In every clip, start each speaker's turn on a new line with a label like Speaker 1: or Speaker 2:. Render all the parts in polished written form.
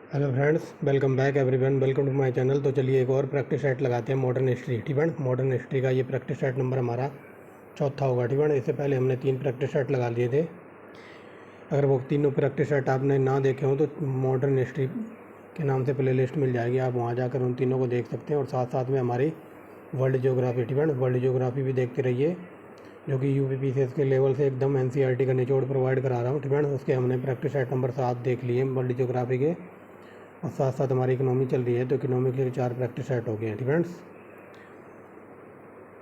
Speaker 1: Hello friends, welcome back everyone, welcome to my channel. तो चलिए एक और प्रैक्टिस सेट लगाते हैं मॉडर्न हिस्ट्री। ठीक है, मॉडर्न हिस्ट्री का ये प्रैक्टिस सेट नंबर हमारा चौथा होगा। ठीक है, इससे पहले हमने 3 प्रैक्टिस सेट लगा लिए थे। अगर वो तीनों प्रैक्टिस सेट आपने ना देखे हो तो मॉडर्न हिस्ट्री के नाम से प्लेलिस्ट मिल जाएगी, आप वहाँ जाकर उन तीनों को देख सकते हैं। और साथ साथ में हमारी वर्ल्ड ज्योग्राफी, ठीक है, वर्ल्ड ज्योग्राफी भी देखते रहिए, जो कि UPPCS के लेवल से एकदम NCERT का निचोड़ प्रोवाइड करा रहा हूँ। ठीक है, उसके हमने प्रैक्टिस सेट नंबर 7 देख लिए वर्ल्ड ज्योग्राफी के। और साथ साथ हमारी इकोनॉमी चल रही है, तो इकोनॉमी के 4 प्रैक्टिस सेट हो गए हैं। ठीक फ्रेंड्स,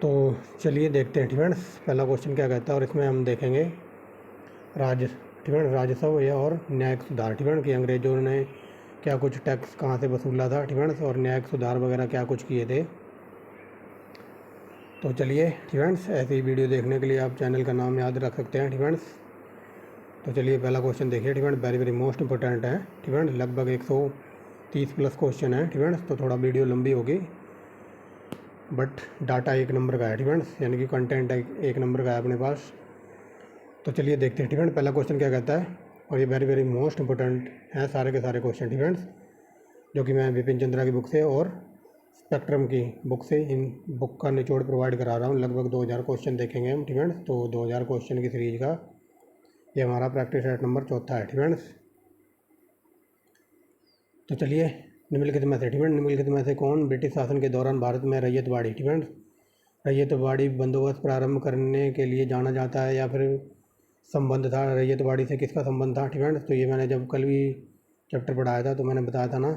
Speaker 1: तो चलिए देखते हैं। ठीक फ्रेंड्स, पहला क्वेश्चन क्या कहता है, और इसमें हम देखेंगे ठीक है, राजस्व या और न्यायिक सुधार। ठीक है, कि अंग्रेजों ने क्या कुछ टैक्स कहाँ से वसूला था। ठीक है, और न्यायिक सुधार वगैरह क्या कुछ किए थे। तो चलिए ठीक फ्रेंड्स, ऐसी ही वीडियो देखने के लिए आप चैनल का नाम याद रख सकते हैं। ठीक फ्रेंड्स, तो चलिए पहला क्वेश्चन देखिए। ठीक है, वेरी वेरी मोस्ट इंपॉर्टेंट है। ठीक है, लगभग 130 प्लस क्वेश्चन है। ठीक है, तो थोड़ा वीडियो लंबी होगी, बट डाटा 1 नंबर का है। ठीक है, यानी कि कंटेंट एक नंबर का है अपने पास। तो चलिए देखते हैं। ठीक है, पहला क्वेश्चन क्या कहता है, और ये वेरी वेरी मोस्ट इंपॉर्टेंट है सारे के सारे क्वेश्चन। ठीक है, जो कि मैं विपिन चंद्रा की बुक से और स्पेक्ट्रम की बुक से इन बुक का निचोड़ प्रोवाइड करा रहा हूँ। लगभग 2000 क्वेश्चन देखेंगे हम। ठीक है, तो 2000 क्वेश्चन की सीरीज का ये हमारा प्रैक्टिस सेट नंबर चौथा है। ठीक है, तो चलिए निम्नलिखित में से, ठीक है, निम्नलिखित में से कौन ब्रिटिश शासन के दौरान भारत में रैयतवाड़ी, ठीक है, रैयतवाड़ी बंदोबस्त प्रारंभ करने के लिए जाना जाता है, या फिर संबंध था रैयतवाड़ी से, किसका संबंध था। ठीक है, तो ये मैंने जब कल भी चैप्टर पढ़ाया था तो मैंने बताया था ना,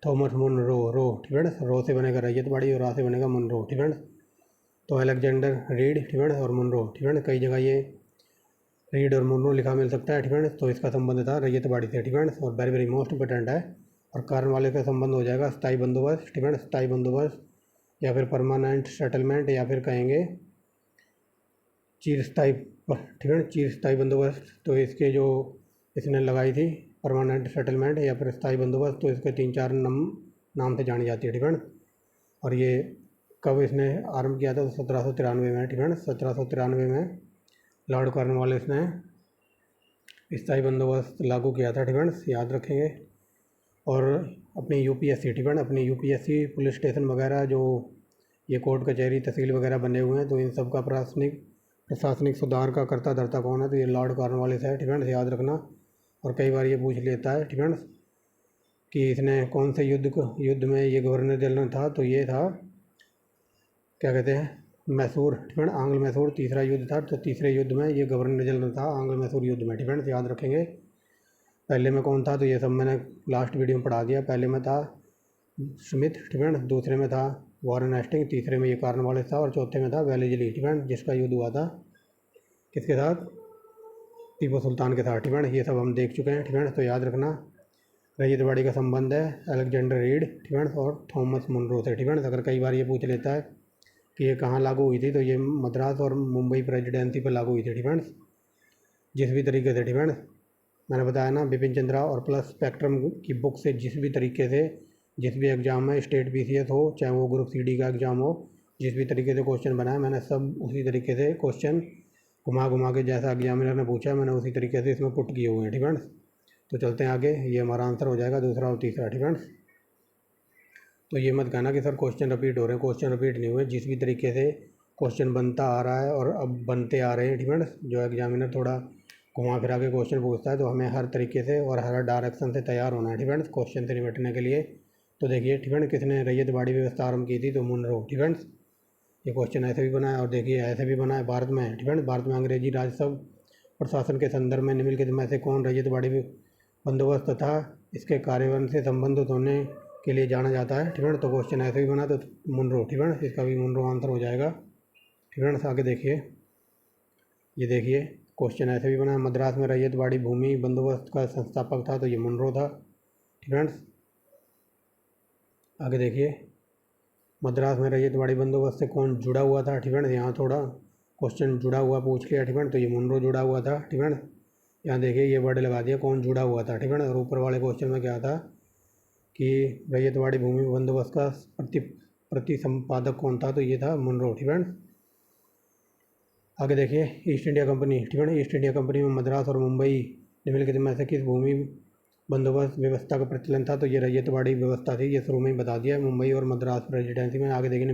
Speaker 1: थॉमस मुनरो, रो। ठीक है, रो से बनेगा रैयतवाड़ी और रा से बनेगा मुनरो। ठीक है, तो अलेक्जेंडर रीड, ठीक है, और मुनरो। ठीक है, कई जगह ये रीड और मुनरो लिखा मिल सकता है। ठीक है, तो इसका संबंध था रैयतवाड़ी से। ठीक है, और वेरी वेरी मोस्ट इंपॉर्टेंट है। और कारण वाले का संबंध हो जाएगा स्थायी बंदोबस्त। ठीक है, स्थायी बंदोबस्त या फिर परमानेंट सेटलमेंट, या फिर कहेंगे चिरस्थायी। ठीक है, चिरस्थायी बंदोबस्त, तो इसके जो इसने लगाई थी परमानेंट सेटलमेंट या फिर स्थायी बंदोबस्त, तो इसके 3-4 नाम से जानी जाती है। ठीक है, और ये कब इसने आरंभ किया था, तो 1793 में। ठीक है, 1793 में लॉर्ड कॉर्नवालिस ने स्थायी बंदोबस्त लागू किया था। ठीक है, याद रखेंगे। और अपनी UPSC, ठीक है, अपनी UPSC पुलिस स्टेशन वगैरह, जो ये कोर्ट कचहरी तहसील वगैरह बने हुए हैं, तो इन सब का प्रशासनिक सुधार का कर्ता धर्ता कौन है, तो ये लॉर्ड कॉर्नवालिस है। ठीक है, याद रखना। और कई बार ये पूछ लेता है, ठीक है, कि इसने कौन से युद्ध में ये गवर्नर जनरल था, तो ये था, क्या कहते हैं, मैसूर। ठीक है, आंग्ल मैसूर तीसरा युद्ध था, तो तीसरे युद्ध में ये गवर्नर जनरल था, आंग्ल मैसूर युद्ध में। ठीक है, याद रखेंगे। पहले में कौन था, तो ये सब मैंने लास्ट वीडियो में पढ़ा दिया। पहले में था स्मिथ, ठीक है, दूसरे में था वॉरेन हेस्टिंग, तीसरे में ये कॉर्नवालिस था, और चौथे में था वेलेस्ली। ठीक है, जिसका युद्ध हुआ था किसके साथ, टीपू सुल्तान के साथ। ठीक है, ये सब हम देख चुके हैं। ठीक है, तो याद रखना रैयतवाड़ी का संबंध है अलेक्जेंडर रीड, ठीक है, और थॉमस मुनरो से। ठीक है, अगर कई बार ये पूछ लेता है कि ये कहाँ लागू हुई थी, तो ये मद्रास और मुंबई प्रेसिडेंसी पर लागू हुई थी। ठीक है, जिस भी तरीके से, ठीक है, मैंने बताया ना, बिपिन चंद्रा और प्लस स्पेक्ट्रम की बुक से जिस भी तरीके से जिस भी एग्ज़ाम में स्टेट BCS हो, चाहे वो ग्रुप CD का एग्ज़ाम हो, जिस भी तरीके से क्वेश्चन बनाया मैंने, सब उसी तरीके से क्वेश्चन घुमा घुमा के जैसा एग्जामिनर ने पूछा मैंने उसी तरीके से इसमें पुट किए हुए हैं। ठीक है, तो चलते हैं आगे। ये हमारा आंसर हो जाएगा दूसरा और तीसरा। ठीक है, तो ये मत कहना कि सर क्वेश्चन रिपीट हो रहे हैं, क्वेश्चन रिपीट नहीं हुए। जिस भी तरीके से क्वेश्चन बनता आ रहा है और अब बनते आ रहे हैं, ठीक है, जो एग्जामिनर थोड़ा घुमा फिरा के क्वेश्चन पूछता है, तो हमें हर तरीके से और हर डायरेक्शन से तैयार होना है। ठीक है, क्वेश्चन से निपटने के लिए। तो देखिए, ठीक है, किसने रैयतवाड़ी व्यवस्था आरंभ की थी, तो मुनरो। ठीक है, ये क्वेश्चन ऐसे भी बना है, और देखिए ऐसे भी बना है भारत में। ठीक है, भारत में अंग्रेजी राजस्व प्रशासन के संदर्भ में निम्नलिखित में से कौन रैयतवाड़ी बंदोबस्त तथा इसके कार्यान्वयन से संबंधित होने के लिए जाना जाता है। ठीक है, तो क्वेश्चन ऐसे भी बना, तो मुनरो। ठीक है, इसका भी मुनरो आंसर हो जाएगा। ठीक है, आगे देखिए, ये देखिए क्वेश्चन ऐसे भी बना है, मद्रास में रैयतवाड़ी भूमि बंदोबस्त का संस्थापक था, तो ये मुनरो था। ठीक है, आगे देखिए, मद्रास में रैयतवाड़ी बंदोबस्त से कौन जुड़ा हुआ था। ठीक है, यहाँ थोड़ा क्वेश्चन जुड़ा हुआ पूछ लिया। ठीक है, तो ये मुनरो जुड़ा हुआ था। ठीक है, यहाँ देखिए ये वर्ड लगा दिया कौन जुड़ा हुआ था। ठीक है, और ऊपर वाले क्वेश्चन में क्या था कि रैयतवाड़ी भूमि बंदोबस्त का प्रति संपादक कौन था, तो ये था मुनरो। ठीक है, आगे देखिए, ईस्ट इंडिया कंपनी। ठीक है, ईस्ट इंडिया कंपनी में मद्रास और मुंबई निम्नलिखित में से किस भूमि बंदोबस्त व्यवस्था का प्रचलन था, तो ये रैयतवाड़ी व्यवस्था थी, ये शुरू में ही बता दिया। मुंबई और मद्रास प्रेसिडेंसी में आगे देखिए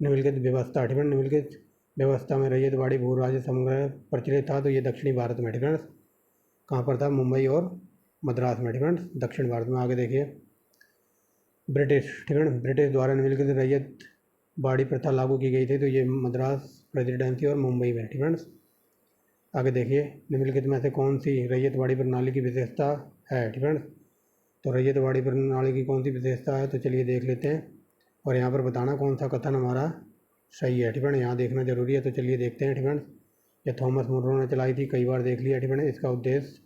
Speaker 1: निम्नलिखित व्यवस्था। ठीक है, निम्नलिखित व्यवस्था में रैयतवाड़ी भू राज्य संग्रह प्रचलित था, तो ये दक्षिणी भारत में। ठीक है, कहाँ पर था? मुंबई और मद्रास में। ठीक है, दक्षिण भारत में। आगे देखिए ब्रिटिश। ठीक है, ब्रिटिश द्वारा निम्नलिखित रैयत बाड़ी प्रथा लागू की गई थी, तो ये मद्रास प्रेसिडेंसी और मुंबई में। ठीक है, आगे देखिए निम्नलिखित में से कौन सी रैयतवाड़ी प्रणाली की विशेषता है? ठीक है, तो रैयतवाड़ी प्रणाली की कौन सी विशेषता है, तो चलिए देख लेते हैं और यहाँ पर बताना कौन सा कथन हमारा सही है। ठीक है, यहाँ देखना जरूरी है, तो चलिए देखते हैं। ठीक है, यह थॉमस मुनरो ने चलाई थी, कई बार देख लिया। ठीक है, इसका उद्देश्य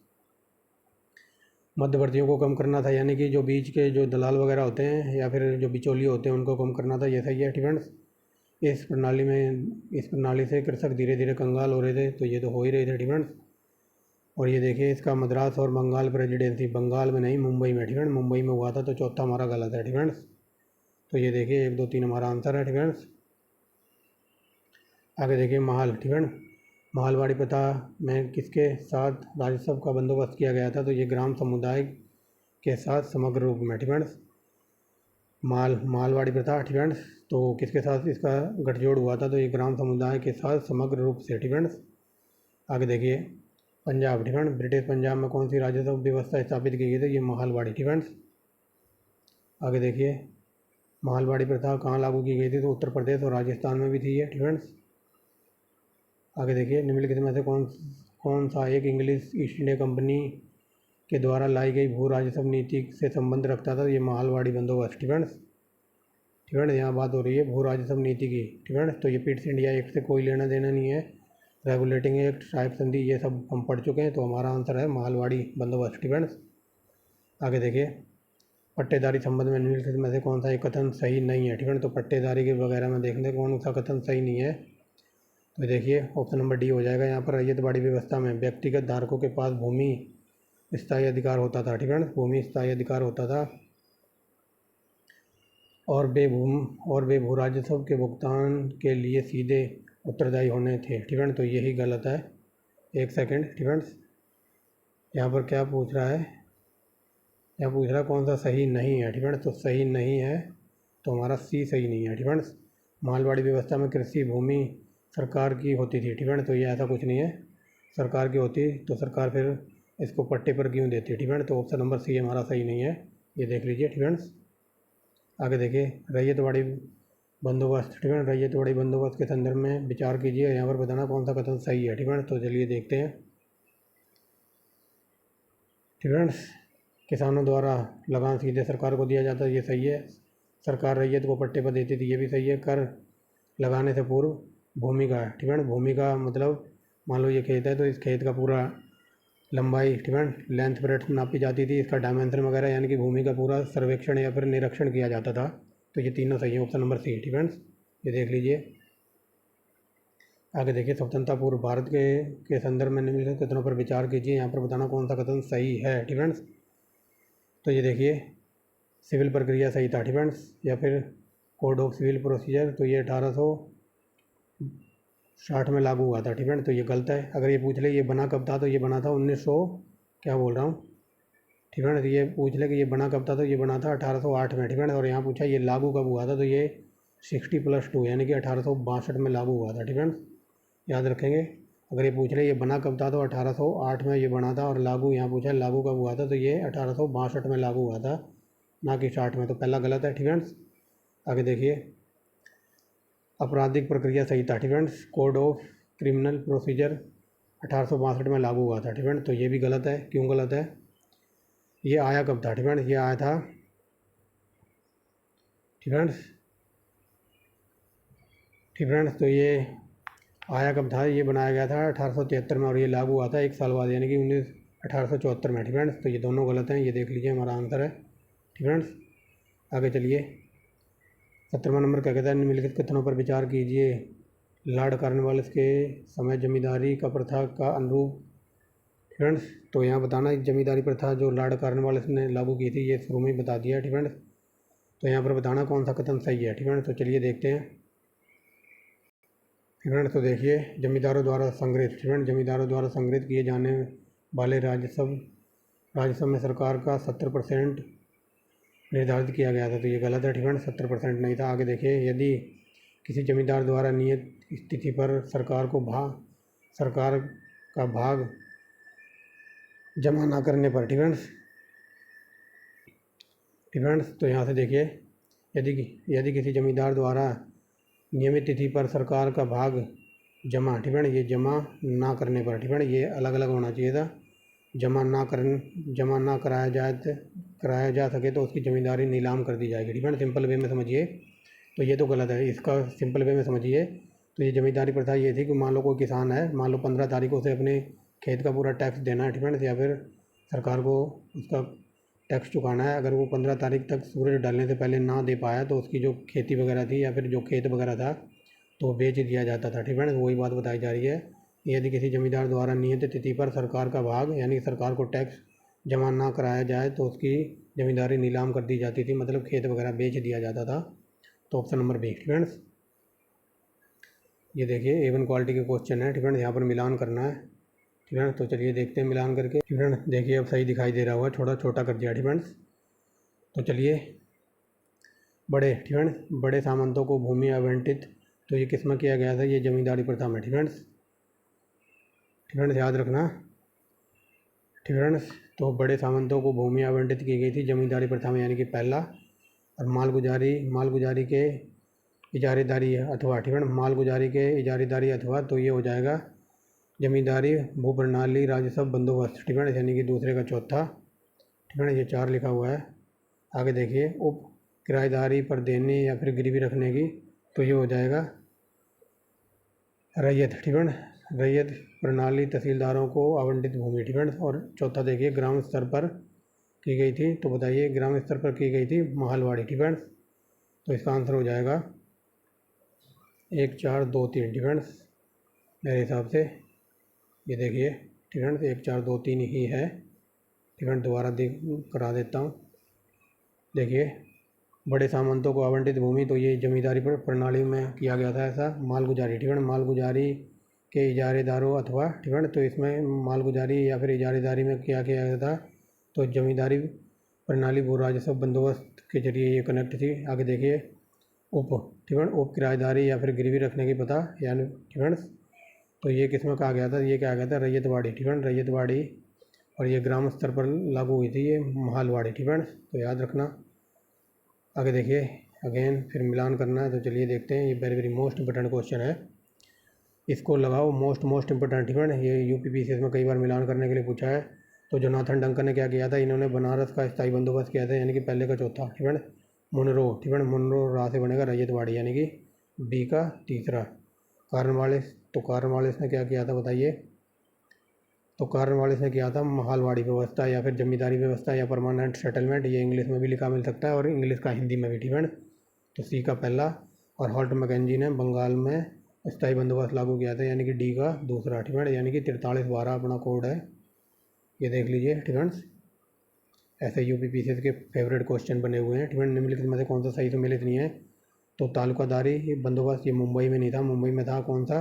Speaker 1: मध्यवर्तियों को कम करना था, यानी कि जो बीच के जो दलाल वगैरह होते हैं या फिर जो बिचौलिए होते हैं उनको कम करना था, ये सही है। ठीक है, इस प्रणाली से कृषक धीरे धीरे कंगाल हो रहे थे, तो ये तो हो ही रहे थे। ठीक है, और ये देखिए इसका मद्रास और बंगाल प्रेसिडेंसी, बंगाल में नहीं मुंबई में। ठीक है, मुंबई में हुआ था, तो चौथा हमारा गलत है। ठीक है, तो ये देखिए 1 2 3 हमारा आंसर है। ठीक है, आगे देखिए महल। ठीक है, महलवाड़ी प्रथा में किसके साथ राजस्व का बंदोबस्त किया गया था, तो ये ग्राम समुदाय के साथ समग्र रूप में। ठीक है, मालवाड़ी प्रथा। ठीक है, तो किसके साथ इसका गठजोड़ हुआ था, तो ये ग्राम समुदाय के साथ समग्र रूप से। ठीक है, आगे देखिए पंजाब। ठीक है, ब्रिटिश पंजाब में कौन सी राजस्व व्यवस्था स्थापित की गई थी, ये महलवाड़ी। ठीक है, आगे देखिए महलवाड़ी प्रथा कहाँ लागू की गई थी, तो उत्तर प्रदेश और राजस्थान में भी थी ये। ठीक है, आगे देखिए निम्नलिखित में से कौन सा एक इंग्लिश ईस्ट इंडिया कंपनी के द्वारा लाई गई भू राजस्व नीति से संबंध रखता था, ये महलवाड़ी बंदोबस्त। ठीक है, ठीक है, यहाँ बात हो रही है भू राजस्व नीति की। ठीक है, तो ये पिट्स इंडिया एक्ट से कोई लेना देना नहीं है। रेगुलेटिंग एक्ट, साहिब संधि, ये सब हम पढ़ चुके हैं, तो हमारा आंसर है महलवाड़ी बंदोबस्त। ठीक है, आगे देखिए पट्टेदारी संबंध में निम्नलिखित में से कौन सा एक कथन सही नहीं है। ठीक है, तो पट्टेदारी के वगैरह में देखने कौन सा कथन सही नहीं है, तो देखिए ऑप्शन नंबर डी हो जाएगा। यहाँ पर रैयतवाड़ी व्यवस्था में व्यक्तिगत धारकों के पास भूमि स्थायी अधिकार होता था। ठीक है, भूमि स्थायी अधिकार होता था और वे भू राजस्व के भुगतान के लिए सीधे उत्तरदायी होने थे। ठीक है, तो यही गलत है। एक सेकंड। ठीक है, यहाँ पर क्या पूछ रहा है? यहाँ पूछ रहा है कौन सा सही नहीं है। ठीक है, तो सही नहीं है, तो हमारा सी सही नहीं है। ठीक है, मालवाड़ी व्यवस्था में कृषि भूमि सरकार की होती थी। ठीक है, तो ये ऐसा कुछ नहीं है, सरकार की होती तो सरकार फिर इसको पट्टे पर क्यों देती। ठीक है, तो ऑप्शन नंबर सी हमारा सही नहीं है, ये देख लीजिए। ठीक है, आगे देखिए रैयतवाड़ी बंदोबस्त। ठीक है, रैयतवाड़ी बंदोबस्त के संदर्भ में विचार कीजिए, यहाँ पर बताना कौन सा कथन सही है। ठीक है, तो चलिए देखते हैं। ठीक है, किसानों द्वारा लगान सीधे सरकार को दिया जाता है, ये सही है। सरकार रैयत को पट्टे पर देती थी, ये भी सही है। कर लगाने से पूर्व भूमि का। ठीक है, भूमि का मतलब मान लो ये खेत है, तो इस खेत का पूरा लंबाई, ठीक है, लेंथ ब्रेड्थ नापी जाती थी, इसका डायमेंशन वगैरह, यानी कि भूमि का पूरा सर्वेक्षण या फिर निरीक्षण किया जाता था, तो ये तीनों सही है, ऑप्शन नंबर सी। ठीक है, ये देख लीजिए। आगे देखिए स्वतंत्रता पूर्व भारत के संदर्भ में निम्नलिखित कथनों पर विचार कीजिए, यहाँ पर बताना कौन सा कथन सही है। ठीक है, तो ये देखिए सिविल प्रक्रिया सही था। ठीक है, या फिर कोड ऑफ सिविल प्रोसीजर, तो ये 1860 में लागू हुआ था। ठीक है, तो ये गलत है। अगर ये पूछ ले ये बना कब था, तो ये बना था 1900, क्या बोल रहा हूँ। ठीक है, तो ये पूछ ले कि ये बना कब था, तो ये बना था 1808 में। ठीक है, और यहाँ पूछा ये लागू कब हुआ था, तो ये 60+2 यानी कि 1862 में लागू हुआ था। ठीक है, याद रखेंगे। अगर ये पूछ ले ये बना कब था, तो 1808 में ये बना था, और लागू यहाँ पूछा है लागू कब हुआ था, तो ये 1862 में लागू हुआ था, ना कि 60 में, तो पहला गलत है। ठीक है, आगे देखिए आपराधिक प्रक्रिया सही था। ठीक है, कोड ऑफ क्रिमिनल प्रोसीजर 1862 में लागू हुआ था। ठीक है, तो ये भी गलत है। क्यों गलत है? ये आया कब था? ठीक है, ये आया था, ठीक है, ठीक है, तो ये आया कब था, ये बनाया गया था 1873 में, और ये लागू हुआ था 1 साल बाद, यानी कि 1874 में। ठीक है, तो ये दोनों गलत हैं, ये देख लीजिए हमारा आंसर है। ठीक है, आगे चलिए 17वां नंबर क्या कहता है, निम्नलिखित कथनों पर विचार कीजिए। लॉर्ड कॉर्नवालिस के समय जमींदारी का प्रथा का अनुरूप। ठीक है, तो यहाँ बताना जमींदारी प्रथा जो लॉर्ड कॉर्नवालिस ने लागू की थी, ये शुरू में ही बता दिया। ठीक है, तो यहाँ पर बताना कौन सा कथन सही है। ठीक है, तो चलिए देखते हैं। ठीक है, तो देखिए जमींदारों द्वारा संग्रहित। ठीक है, जमींदारों द्वारा संग्रहित किए जाने वाले राजस्व राजस्व में सरकार का 70% निर्धारित किया गया था, तो ये गलत है। ठीक है, 70% नहीं था। आगे देखिए, यदि किसी जमींदार द्वारा नियत स्थिति पर सरकार का भाग जमा ना करने पर, ठीक है, तो यहाँ से देखिए, यदि किसी जमींदार द्वारा नियमित तिथि पर सरकार का भाग जमा, ठीक है, ये जमा ना करने पर, ठीक है, ये अलग अलग होना चाहिए था। जमा ना कराया जा सके तो उसकी ज़मींदारी नीलाम कर दी जाएगी। ठीक है, सिंपल वे में समझिए, तो ये तो गलत है। इसका सिंपल वे में समझिए, तो ये ज़मींदारी प्रथा ये थी कि मान लो कोई किसान है, मान लो 15 तारीख को उसे अपने खेत का पूरा टैक्स देना है, ठीक है, या फिर सरकार को उसका टैक्स चुकाना है। अगर वो 15 तारीख तक सूरज ढलने से पहले ना दे पाया तो उसकी जो खेती वगैरह थी या फिर जो खेत वगैरह था तो बेच दिया जाता था। ठीक है, वही बात बताई जा रही है। यदि किसी जमींदार द्वारा नियत तिथि पर सरकार का भाग यानी सरकार को टैक्स जमा ना कराया जाए तो उसकी ज़मींदारी नीलाम कर दी जाती थी, मतलब खेत वगैरह बेच दिया जाता था। तो ऑप्शन नंबर बी। फ्रेंड्स, ये देखिए A1 क्वालिटी के क्वेश्चन है। ठीक है, यहाँ पर मिलान करना है। ठीक है, तो चलिए देखते हैं मिलान करके। ठीक है, देखिए अब सही दिखाई दे रहा होगा, थोड़ा छोटा कर दिया। ठीक है, तो चलिए बड़े सामंतों को भूमि आवंटित, तो ये किस में किया गया था? ये जमींदारी प्रथा में। ठीक है, याद रखना। ठीक है, तो बड़े सामंतों को भूमि आवंटित की गई थी जमींदारी प्रथा में, यानी कि पहला। और मालगुजारी के इजारेदारी अथवा, ठीक है, मालगुजारी के इजारेदारी अथवा, तो ये हो जाएगा जमींदारी भूप्रणाली राजस्व बंदोबस्त। ठीक है, यानी कि दूसरे का चौथा। ठीक है, ये 4 लिखा हुआ है। आगे देखिए, उप किराएदारी पर देने या फिर गिरवी रखने की, तो ये हो जाएगा रैयत। ठीक है, रैयत प्रणाली तहसीलदारों को आवंटित भूमि। ठीक है, और चौथा देखिए ग्राम स्तर पर की गई थी, तो बताइए ग्राम स्तर पर की गई थी महलवाड़ी। ठीक है, तो इसका आंसर हो जाएगा 1 4 2 3। ठीक है, मेरे हिसाब से ये देखिए। ठीक है, 1 4 2 3 ही है। ठीक है, दोबारा करा देता हूँ। देखिए, बड़े सामंतों को आवंटित भूमि, तो ये जमींदारी पर प्रणाली में किया गया था ऐसा। मालगुजारी, ठीक है, मालगुजारी के इजारेदारों अथवा, ठीक है, तो इसमें मालगुजारी या फिर इजारेदारी में क्या किया गया था? तो जमींदारी प्रणाली भू राजस्व बंदोबस्त के जरिए ये कनेक्ट थी। आगे देखिए, ठीक है, उप किराएदारी या फिर गिरवी रखने की पता, यानी, ठीक है, तो ये किस में कहा गया था? ये कहा गया था रैयतवाड़ी। ठीक है, रैयतवाड़ी, और ये ग्राम स्तर पर लागू हुई थी, ये महलवाड़ी। ठीक है, तो याद रखना। आगे देखिए, अगेन फिर मिलान करना है, तो चलिए देखते हैं। ये very very most important question है, इसको लगाओ। Most important. ठीक है, ये UPPCS में कई बार मिलान करने के लिए पूछा है। तो जोनाथन डंकन ने क्या किया था? इन्होंने बनारस का स्थायी बंदोबस्त किया था, यानी कि पहले का चौथा। ठीक है, मुनरो, ठीक है, मुनरो रा से बनेगा रैयतवाड़ी, यानी कि B का तीसरा। कार्नवालिस, तो कार्नवालिस ने क्या किया था बताइए? तो कार्नवालिस ने किया था महलवाड़ी व्यवस्था या फिर जमींदारी व्यवस्था या परमानेंट सेटलमेंट। ये इंग्लिश में भी लिखा मिल सकता है और इंग्लिश का हिंदी में भी। ठीक है, तो C का पहला। और हॉल्ट मैकेंजी ने बंगाल में स्थायी बंदोबस्त लागू किया था, यानी कि D का दूसरा। ठीक है, यानी कि 4312 अपना कोड है, ये देख लीजिए। ठीक है, ऐसे UPPCS के फेवरेट क्वेश्चन बने हुए हैं। ठीक है, निम्नलिखित में से कौन सा सही सम्मिलित नहीं है? तो तालुकादारी बंदोबस्त, ये मुंबई में नहीं था। मुंबई में था कौन सा?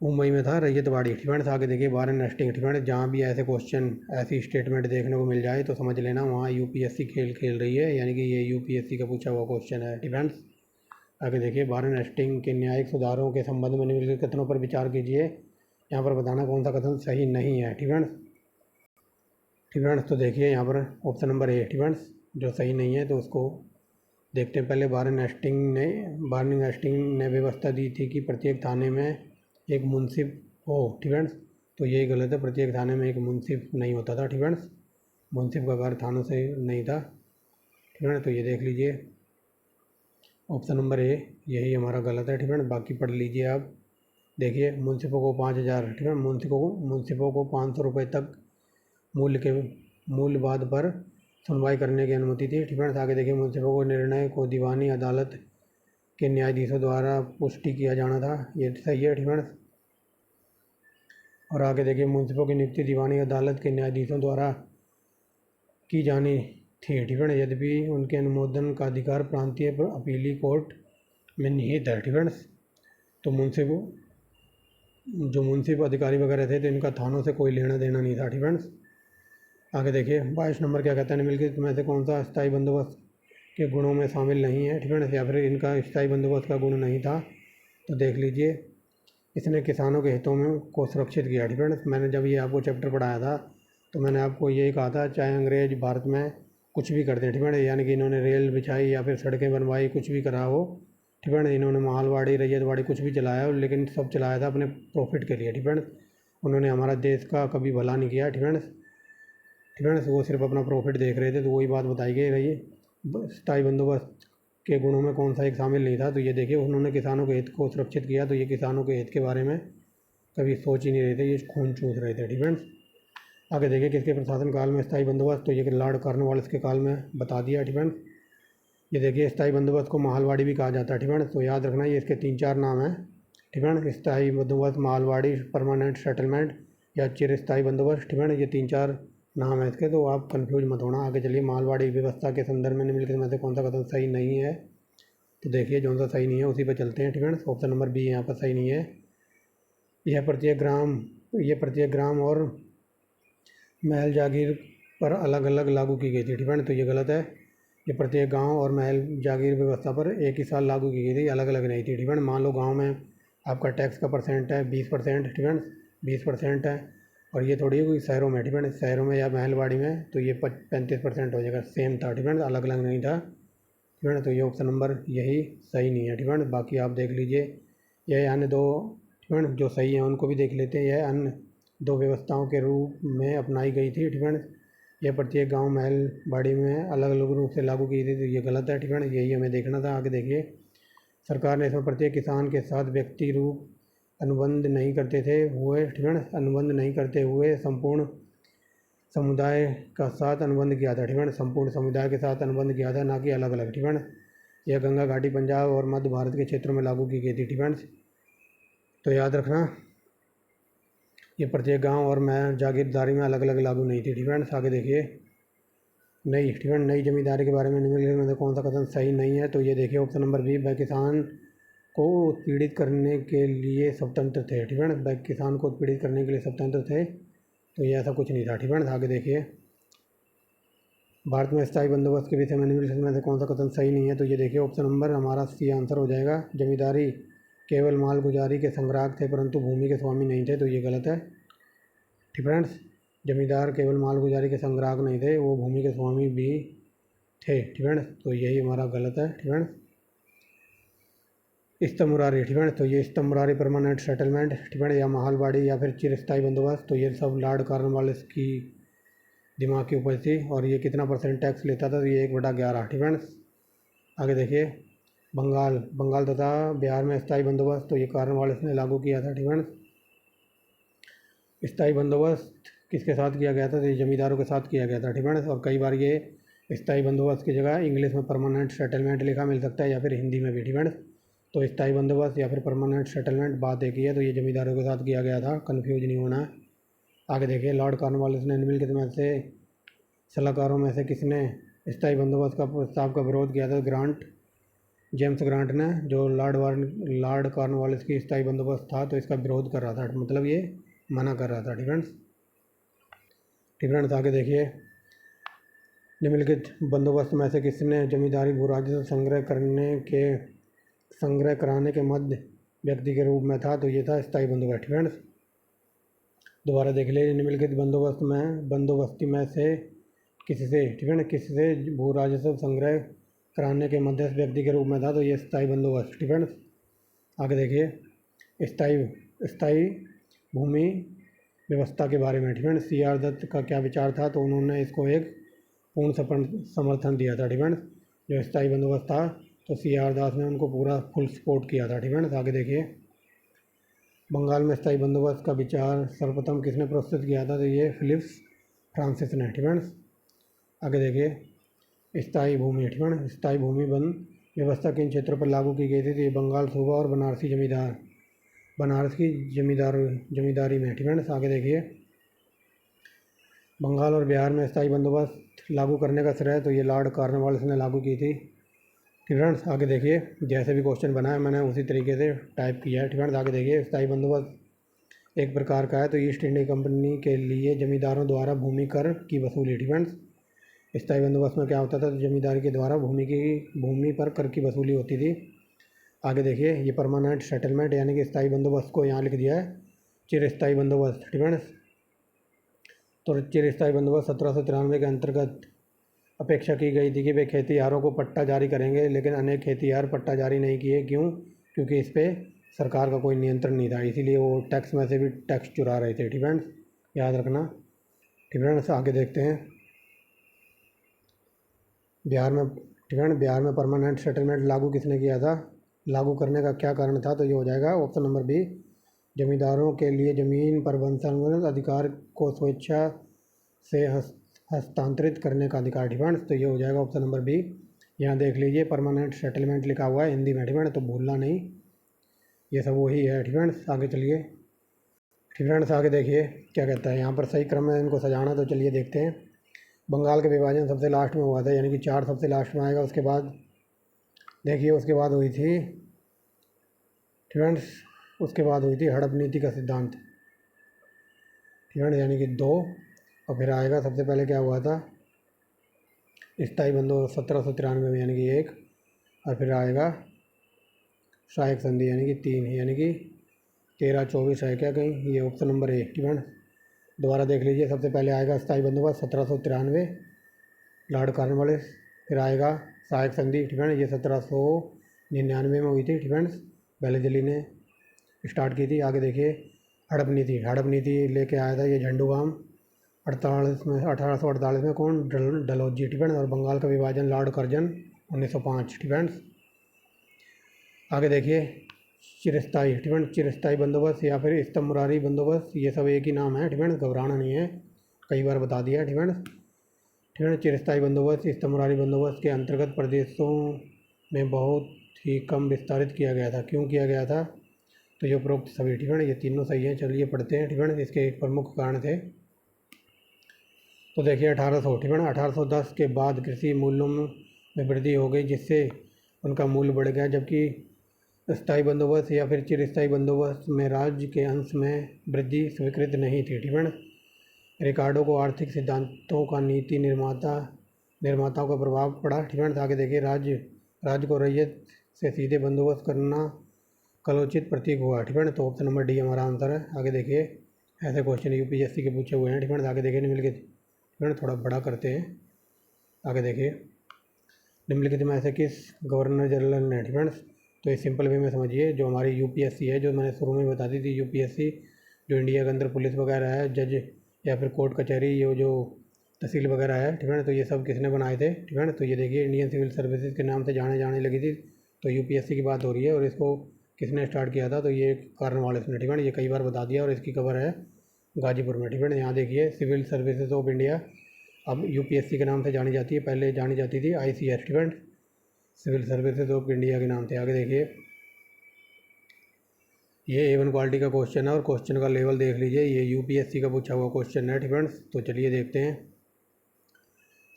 Speaker 1: मुंबई में था रैयतवाड़ी। ठीक है, आगे देखिए बारन नेस्टिंग। ठीक है, जहाँ भी ऐसे क्वेश्चन, ऐसी स्टेटमेंट देखने को मिल जाए तो समझ लेना वहाँ UPSC खेल रही है, यानी कि ये UPSC का पूछा हुआ क्वेश्चन है। डिफेंस। आगे देखिए, बारन नेस्टिंग के न्यायिक सुधारों के संबंध में निम्नलिखित कथनों पर विचार कीजिए। यहाँ पर बताना कौन सा कथन सही नहीं है। ठीक है, तो देखिए यहाँ पर ऑप्शन नंबर A। ठीक है, जो सही नहीं है तो उसको देखते हैं। पहले बारन नेस्टिंग ने व्यवस्था दी थी कि प्रत्येक थाने में एक मुंसिफ हो। ठीक है, तो यही गलत है। प्रत्येक थाने में एक मुंसिफ नहीं होता था। ठीक है, मुंसिफ का कार्य थानों से नहीं था। ठीक है, तो ये देख लीजिए ऑप्शन नंबर A यही हमारा गलत है। ठीक है, बाकी पढ़ लीजिए आप। देखिए, मुंसिफों को 5000, ठीक है, मुंसिफों को 500 रुपये तक मूल्य बाद पर सुनवाई करने की अनुमति थी। ठीक है, आगे देखिए, मुंसिफों को निर्णय को दीवानी अदालत के न्यायाधीशों द्वारा पुष्टि किया जाना था, ये सही है। ठीक है, और आगे देखिए, मुंसिफों की नियुक्ति दीवानी अदालत के न्यायाधीशों द्वारा की जानी थी। ठीक है, यद्यपि उनके अनुमोदन का अधिकार प्रांतीय अपीली कोर्ट में निहित है। ठीक है, तो मुंसिफ जो मुंसिफ अधिकारी वगैरह थे तो इनका थानों से कोई लेना देना नहीं था। ठीक फ्रेंड्स, आगे देखिए 22 नंबर क्या कहता है, निम्नलिखित में से कौन सा स्थायी बंदोबस्त के गुणों में शामिल नहीं है। ठीक फ्रेंड्स, या फिर इनका स्थायी बंदोबस्त का गुण नहीं था। तो देख लीजिए, इसने किसानों के हितों में को सुरक्षित किया। ठीक फ्रेंड्स, मैंने जब ये आपको चैप्टर पढ़ाया था तो मैंने आपको यही कहा था, चाहे अंग्रेज भारत में कुछ भी कर दें, ठीक है, यानी कि इन्होंने रेल बिछाई या फिर सड़कें बनवाई, कुछ भी करा हो, ठीक है, इन्होंने मालवाड़ी रैयतवाड़ी कुछ भी चलाया हो, लेकिन सब चलाया था अपने प्रॉफिट के लिए। ठीक है, उन्होंने हमारा देश का कभी भला नहीं किया। ठीक है, ठीक है, वो सिर्फ अपना प्रॉफिट देख रहे थे। तो वही बात बताई गई रही, स्थायी बंदोबस्त के गुणों में कौन सा एक शामिल नहीं था। तो ये देखिए, उन्होंने किसानों के हित को सुरक्षित किया। तो ये किसानों के हित के बारे में कभी सोच ही नहीं रहे थे, ये खून चूस रहे थे। ठीक है, आगे देखिए, किसके प्रशासन काल में स्थायी बंदोबस्त, तो ये लॉर्ड कॉर्नवालिस के काल में बता दिया। ठीक है, ये देखिए, स्थायी बंदोबस्त को मालवाड़ी भी कहा जाता है। ठीक है, तो याद रखना ये इसके 3-4 नाम हैं। ठीक है, स्थायी बंदोबस्त, मालवाड़ी, परमानेंट सेटलमेंट या चिरस्थायी बंदोबस्त। ठीक है, ये 3-4 नाम है इसके, तो आप कंफ्यूज मत होना। आगे चलिए, मालवाड़ी व्यवस्था के संदर्भ में निम्नलिखित में से कौन सा कथन सही नहीं है। तो देखिए, जो सा सही नहीं है उसी पर चलते हैं। ठीक है, ऑप्शन नंबर बी यहाँ पर सही नहीं है। यह प्रत्येक ग्राम और महल जागीर पर अलग अलग लागू की गई थी। ठीक है, तो ये गलत है। ये प्रत्येक गांव और महल जागीर व्यवस्था पर एक ही साल लागू की गई थी, अलग अलग नहीं थी। ठीक है, मान लो गांव में आपका टैक्स का परसेंट है 20%। ठीक है, 20% है, और ये थोड़ी कोई शहरों में, ठीक है, शहरों में या महलवाड़ी में तो ये 35% हो जाएगा। सेम था, ठीक है, अलग अलग नहीं था। ठीक है, तो ये ऑप्शन नंबर यही सही नहीं है। ठीक है, बाकी आप देख लीजिए, यह अन्य दो, ठीक है, जो सही है उनको भी देख लेते हैं। यह अन्य दो व्यवस्थाओं के रूप में अपनाई गई थी। ठीक है, यह प्रत्येक गांव महल बाड़ी में अलग अलग रूप से लागू की थी। तो ये गलत है। ठीक है, यही हमें देखना था। आगे देखिए, सरकार ने इसमें प्रत्येक किसान के साथ व्यक्ति रूप अनुबंध नहीं करते थे हुए, ठीक है, अनुबंध नहीं करते हुए संपूर्ण समुदाय का साथ अनुबंध किया था। ठीक है, संपूर्ण समुदाय के साथ अनुबंध किया था, ना कि अलग अलग। ठीक है, यह गंगा घाटी, पंजाब और मध्य भारत के क्षेत्रों में लागू की गई थी। ठीक है, तो याद रखना, ये प्रत्येक गांव और महल जागीरदारी में अलग अलग लागू नहीं थी। ठीक है, आगे देखिए, नई, ठीक है, नई जमींदारी के बारे में निम्नलिखित में से कौन सा कथन सही नहीं है। तो ये देखिए, ऑप्शन नंबर बी, वह किसान को उत्पीड़ित करने के लिए स्वतंत्र थे। ठीक है, वह किसान को उत्पीड़ित करने के लिए स्वतंत्र थे। तो ये ऐसा कुछ नहीं था। ठीक है, आगे देखिए, भारत में स्थायी बंदोबस्त के विषय में निम्नलिखित में से कौन सा कथन सही नहीं है। तो ये देखिए, ऑप्शन नंबर हमारा सी आंसर हो जाएगा। जमींदारी केवल मालगुजारी के संग्राहक थे, परंतु भूमि के स्वामी नहीं थे। तो ये गलत है। ठीक फ्रेंड्स, जमींदार केवल मालगुजारी के संग्राहक नहीं थे, वो भूमि के स्वामी भी थे। ठीक है, तो यही हमारा गलत है। ठीक है, स्तंभरारी, ठीक है, तो ये स्तंभरारी परमानेंट सेटलमेंट, ठीक है, या माहलवाड़ी या फिर चिरस्थायी बंदोबस्त, तो ये सब लॉर्ड कॉर्नवालिस की दिमाग की उपज थी। और ये कितना परसेंट टैक्स लेता था, तो ये 1/11। ठीक है, आगे देखिए, बंगाल तथा बिहार में स्थायी बंदोबस्त, तो ये कॉर्नवालिस ने लागू किया था। ठीक है, स्थायी बंदोबस्त किसके साथ किया गया था, तो ये जमींदारों के साथ किया गया था। ठीक है, और कई बार ये स्थायी बंदोबस्त की जगह इंग्लिश में परमानेंट सेटलमेंट लिखा मिल सकता है, या फिर हिंदी में भी। ठीक है, तो स्थायी बंदोबस्त या फिर परमानेंट सेटलमेंट बात एक ही है। तो ये जमींदारों के साथ किया गया था, कन्फ्यूज नहीं होना है। आगे देखिए, लॉर्ड कॉर्नवालिस ने निम्नलिखित में से सलाहकारों में से किसने स्थायी बंदोबस्त का प्रस्ताव का विरोध किया था। ग्रांट, जेम्स ग्रांट ने, जो लॉर्ड कॉर्नवालिस की स्थायी बंदोबस्त था तो इसका विरोध कर रहा था, मतलब ये मना कर रहा था। ठीक है, आगे देखिए, निम्नलिखित बंदोबस्त में से किसने जमींदारी भू राजस्व संग्रह कराने के मध्य व्यक्ति के रूप में था। तो ये था स्थायी बंदोबस्त। ठीक है, दोबारा देख लीजिए, निम्नलिखित बंदोबस्ती में से किससे, ठीक है, किससे भू राजस्व संग्रह कराने के मध्यस्थ व्यक्ति के रूप में था। तो ये स्थायी बंदोबस्त। ठीक है, आगे देखिए, स्थायी भूमि व्यवस्था के बारे में, ठीक है, CR दत्त का क्या विचार था। तो उन्होंने इसको एक पूर्ण समर्थन दिया था। ठीक है, जो स्थायी बंदोबस्त था तो CR दास ने उनको पूरा फुल सपोर्ट किया था। ठीक है, आगे देखिए, बंगाल में स्थायी बंदोबस्त का विचार सर्वप्रथम किसने प्रस्तुत किया था। तो ये फिलिप्स फ्रांसिस ने। ठीक है, आगे देखिए, स्थायी भूमि, ठीक है, स्थायी भूमि वन व्यवस्था किन क्षेत्रों पर लागू की गई थी। तो ये बंगाल सूबा और बनारस की जमींदारी में। ठीक है, आगे देखिए, बंगाल और बिहार में स्थायी बंदोबस्त लागू करने का श्रेय तो ये लॉर्ड कॉर्नवालिस ने लागू की थी। ठीक है, आगे देखिए, जैसे भी क्वेश्चन बना है मैंने उसी तरीके से टाइप किया है। ठीक है, आगे देखिए, स्थायी बंदोबस्त एक प्रकार का है। तो ईस्ट इंडिया कंपनी के लिए जमींदारों द्वारा भूमि कर की वसूली। डिफेंस स्थायी बंदोबस्त में क्या होता था, तो जमींदारी के द्वारा भूमि पर कर की वसूली होती थी। आगे देखिए, ये परमानेंट सेटलमेंट यानी कि स्थायी बंदोबस्त को यहाँ लिख दिया है चिर स्थायी बंदोबस्त। डिफेंस तो चिर स्थायी बंदोबस्त 1793 के अंतर्गत अपेक्षा की गई थी कि वे खेतीहारों को पट्टा जारी करेंगे, लेकिन अनेक खेतीहार पट्टा जारी नहीं किए। क्यों? क्योंकि इस पर सरकार का कोई नियंत्रण नहीं था, इसीलिए वो टैक्स में से भी टैक्स चुरा रहे थे। डिफेंस याद रखना। डिफेंस आगे देखते हैं बिहार में परमानेंट सेटलमेंट लागू किसने किया था, लागू करने का क्या कारण था, तो ये हो जाएगा ऑप्शन नंबर बी, जमींदारों के लिए जमीन पर वंशानुगत अधिकार को स्वेच्छा से हस्तांतरित करने का अधिकार। डिफेंस तो ये हो जाएगा ऑप्शन नंबर बी। यहाँ देख लीजिए परमानेंट सेटलमेंट लिखा हुआ है हिंदी में। डिफेंस तो भूलना नहीं, ये सब वही है। डिफेंस आगे चलिए। डिफेंस आगे देखिए क्या कहता है यहाँ पर, सही क्रम में इनको सजाना। तो चलिए देखते हैं। बंगाल का विभाजन सबसे लास्ट में हुआ था, यानी कि 4 सबसे लास्ट में आएगा। उसके बाद देखिए उसके बाद हुई थी डिफेंस, उसके बाद हुई थी हड़प नीति का सिद्धांत। डिफेंस यानी कि 2, और फिर आएगा सबसे पहले क्या हुआ था, स्थायी बंदोबस्त 1793 में यानी कि 1, और फिर आएगा सहायक संधि यानी कि 3, यानी कि 13-24 है क्या कहीं, ये ऑप्शन नंबर ए। डिफेंस दोबारा देख लीजिए, सबसे पहले आएगा स्थायी बंदोबस्त 1793 लॉर्ड कॉर्नवालिस, फिर आएगा सहायक संधि। डिफेंस ये 1799 में हुई थी। डिफेंस बेलेजली ने स्टार्ट की थी। आगे देखिए हड़प नीति लेके आया था ये झंडूबाम 48 में, 1848 में। कौन? डलहौजी। डिफेंस और बंगाल का विभाजन लॉर्ड कर्जन 1905। डिफेंस आगे देखिए चिरस्थाई। डिफेंस चिरस्थाई बंदोबस्त या फिर स्तंभरारी बंदोबस्त, ये सब एक ही नाम है। डिफेंस घबराना नहीं है, कई बार बता दिया। डिफेंस चिरस्थाई बंदोबस्त स्तंभरारी बंदोबस्त के अंतर्गत प्रदेशों में बहुत ही कम विस्तारित किया गया था। क्यों किया गया था, तो ये उपरोक्त सभी। डिफेंस ये तीनों सही हैं। चलिए पढ़ते हैं। डिफेंस इसके एक प्रमुख कारण थे, तो देखिए 1800। डिफेंस 1810 के बाद कृषि मूल्यों में वृद्धि हो गई, जिससे उनका मूल्य बढ़ गया, जबकि स्थायी बंदोबस्त या फिर चिरस्थायी बंदोबस्त में राज्य के अंश में वृद्धि स्वीकृत नहीं थी। डिफेंस रिकार्डो को आर्थिक सिद्धांतों का नीति निर्माताओं का प्रभाव पड़ा। डिफेंस आगे देखिए राज्य को रैयत से सीधे बंदोबस्त करना कलोचित प्रतीक हुआ। डिफेंस तो ऑप्शन नंबर डी हमारा आंसर है। आगे देखिए ऐसे क्वेश्चन यूपीएससी के पूछे हुए हैं। डिफेंस आगे देखिए निम्नलिखित, डिफेंस थोड़ा बड़ा करते हैं। आगे देखिए निम्नलिखित में ऐसे किस गवर्नर जनरल ने, डिफेंस तो ये सिंपल वे में समझिए, जो हमारी यूपीएससी है, जो मैंने शुरू में बता दी थी, यूपीएससी जो इंडिया के अंदर पुलिस वगैरह है, जज या फिर कोर्ट कचहरी, ये जो तहसील वगैरह है, डिफेंस तो ये सब किसने बनाए थे। डिफेंस तो ये देखिए इंडियन सिविल सर्विसेज के नाम से जाने लगी थी, तो यूपीएससी की बात हो रही है। और इसको किसने स्टार्ट किया था, तो ये कॉर्नवालिस ने। डिफेंस ये कई बार बता दिया, और इसकी खबर है गाजीपुर में। डिफेंस यहाँ देखिए सिविल सर्विसेज ऑफ इंडिया अब यूपीएससी के नाम से जानी जाती है, पहले जानी जाती थी ICS. Defence civil services of India के नाम से। आगे देखिए ये A1 क्वालिटी का क्वेश्चन है, और क्वेश्चन का लेवल देख लीजिए, ये यूपीएससी का पूछा हुआ क्वेश्चन है। डिफेंस तो चलिए देखते हैं।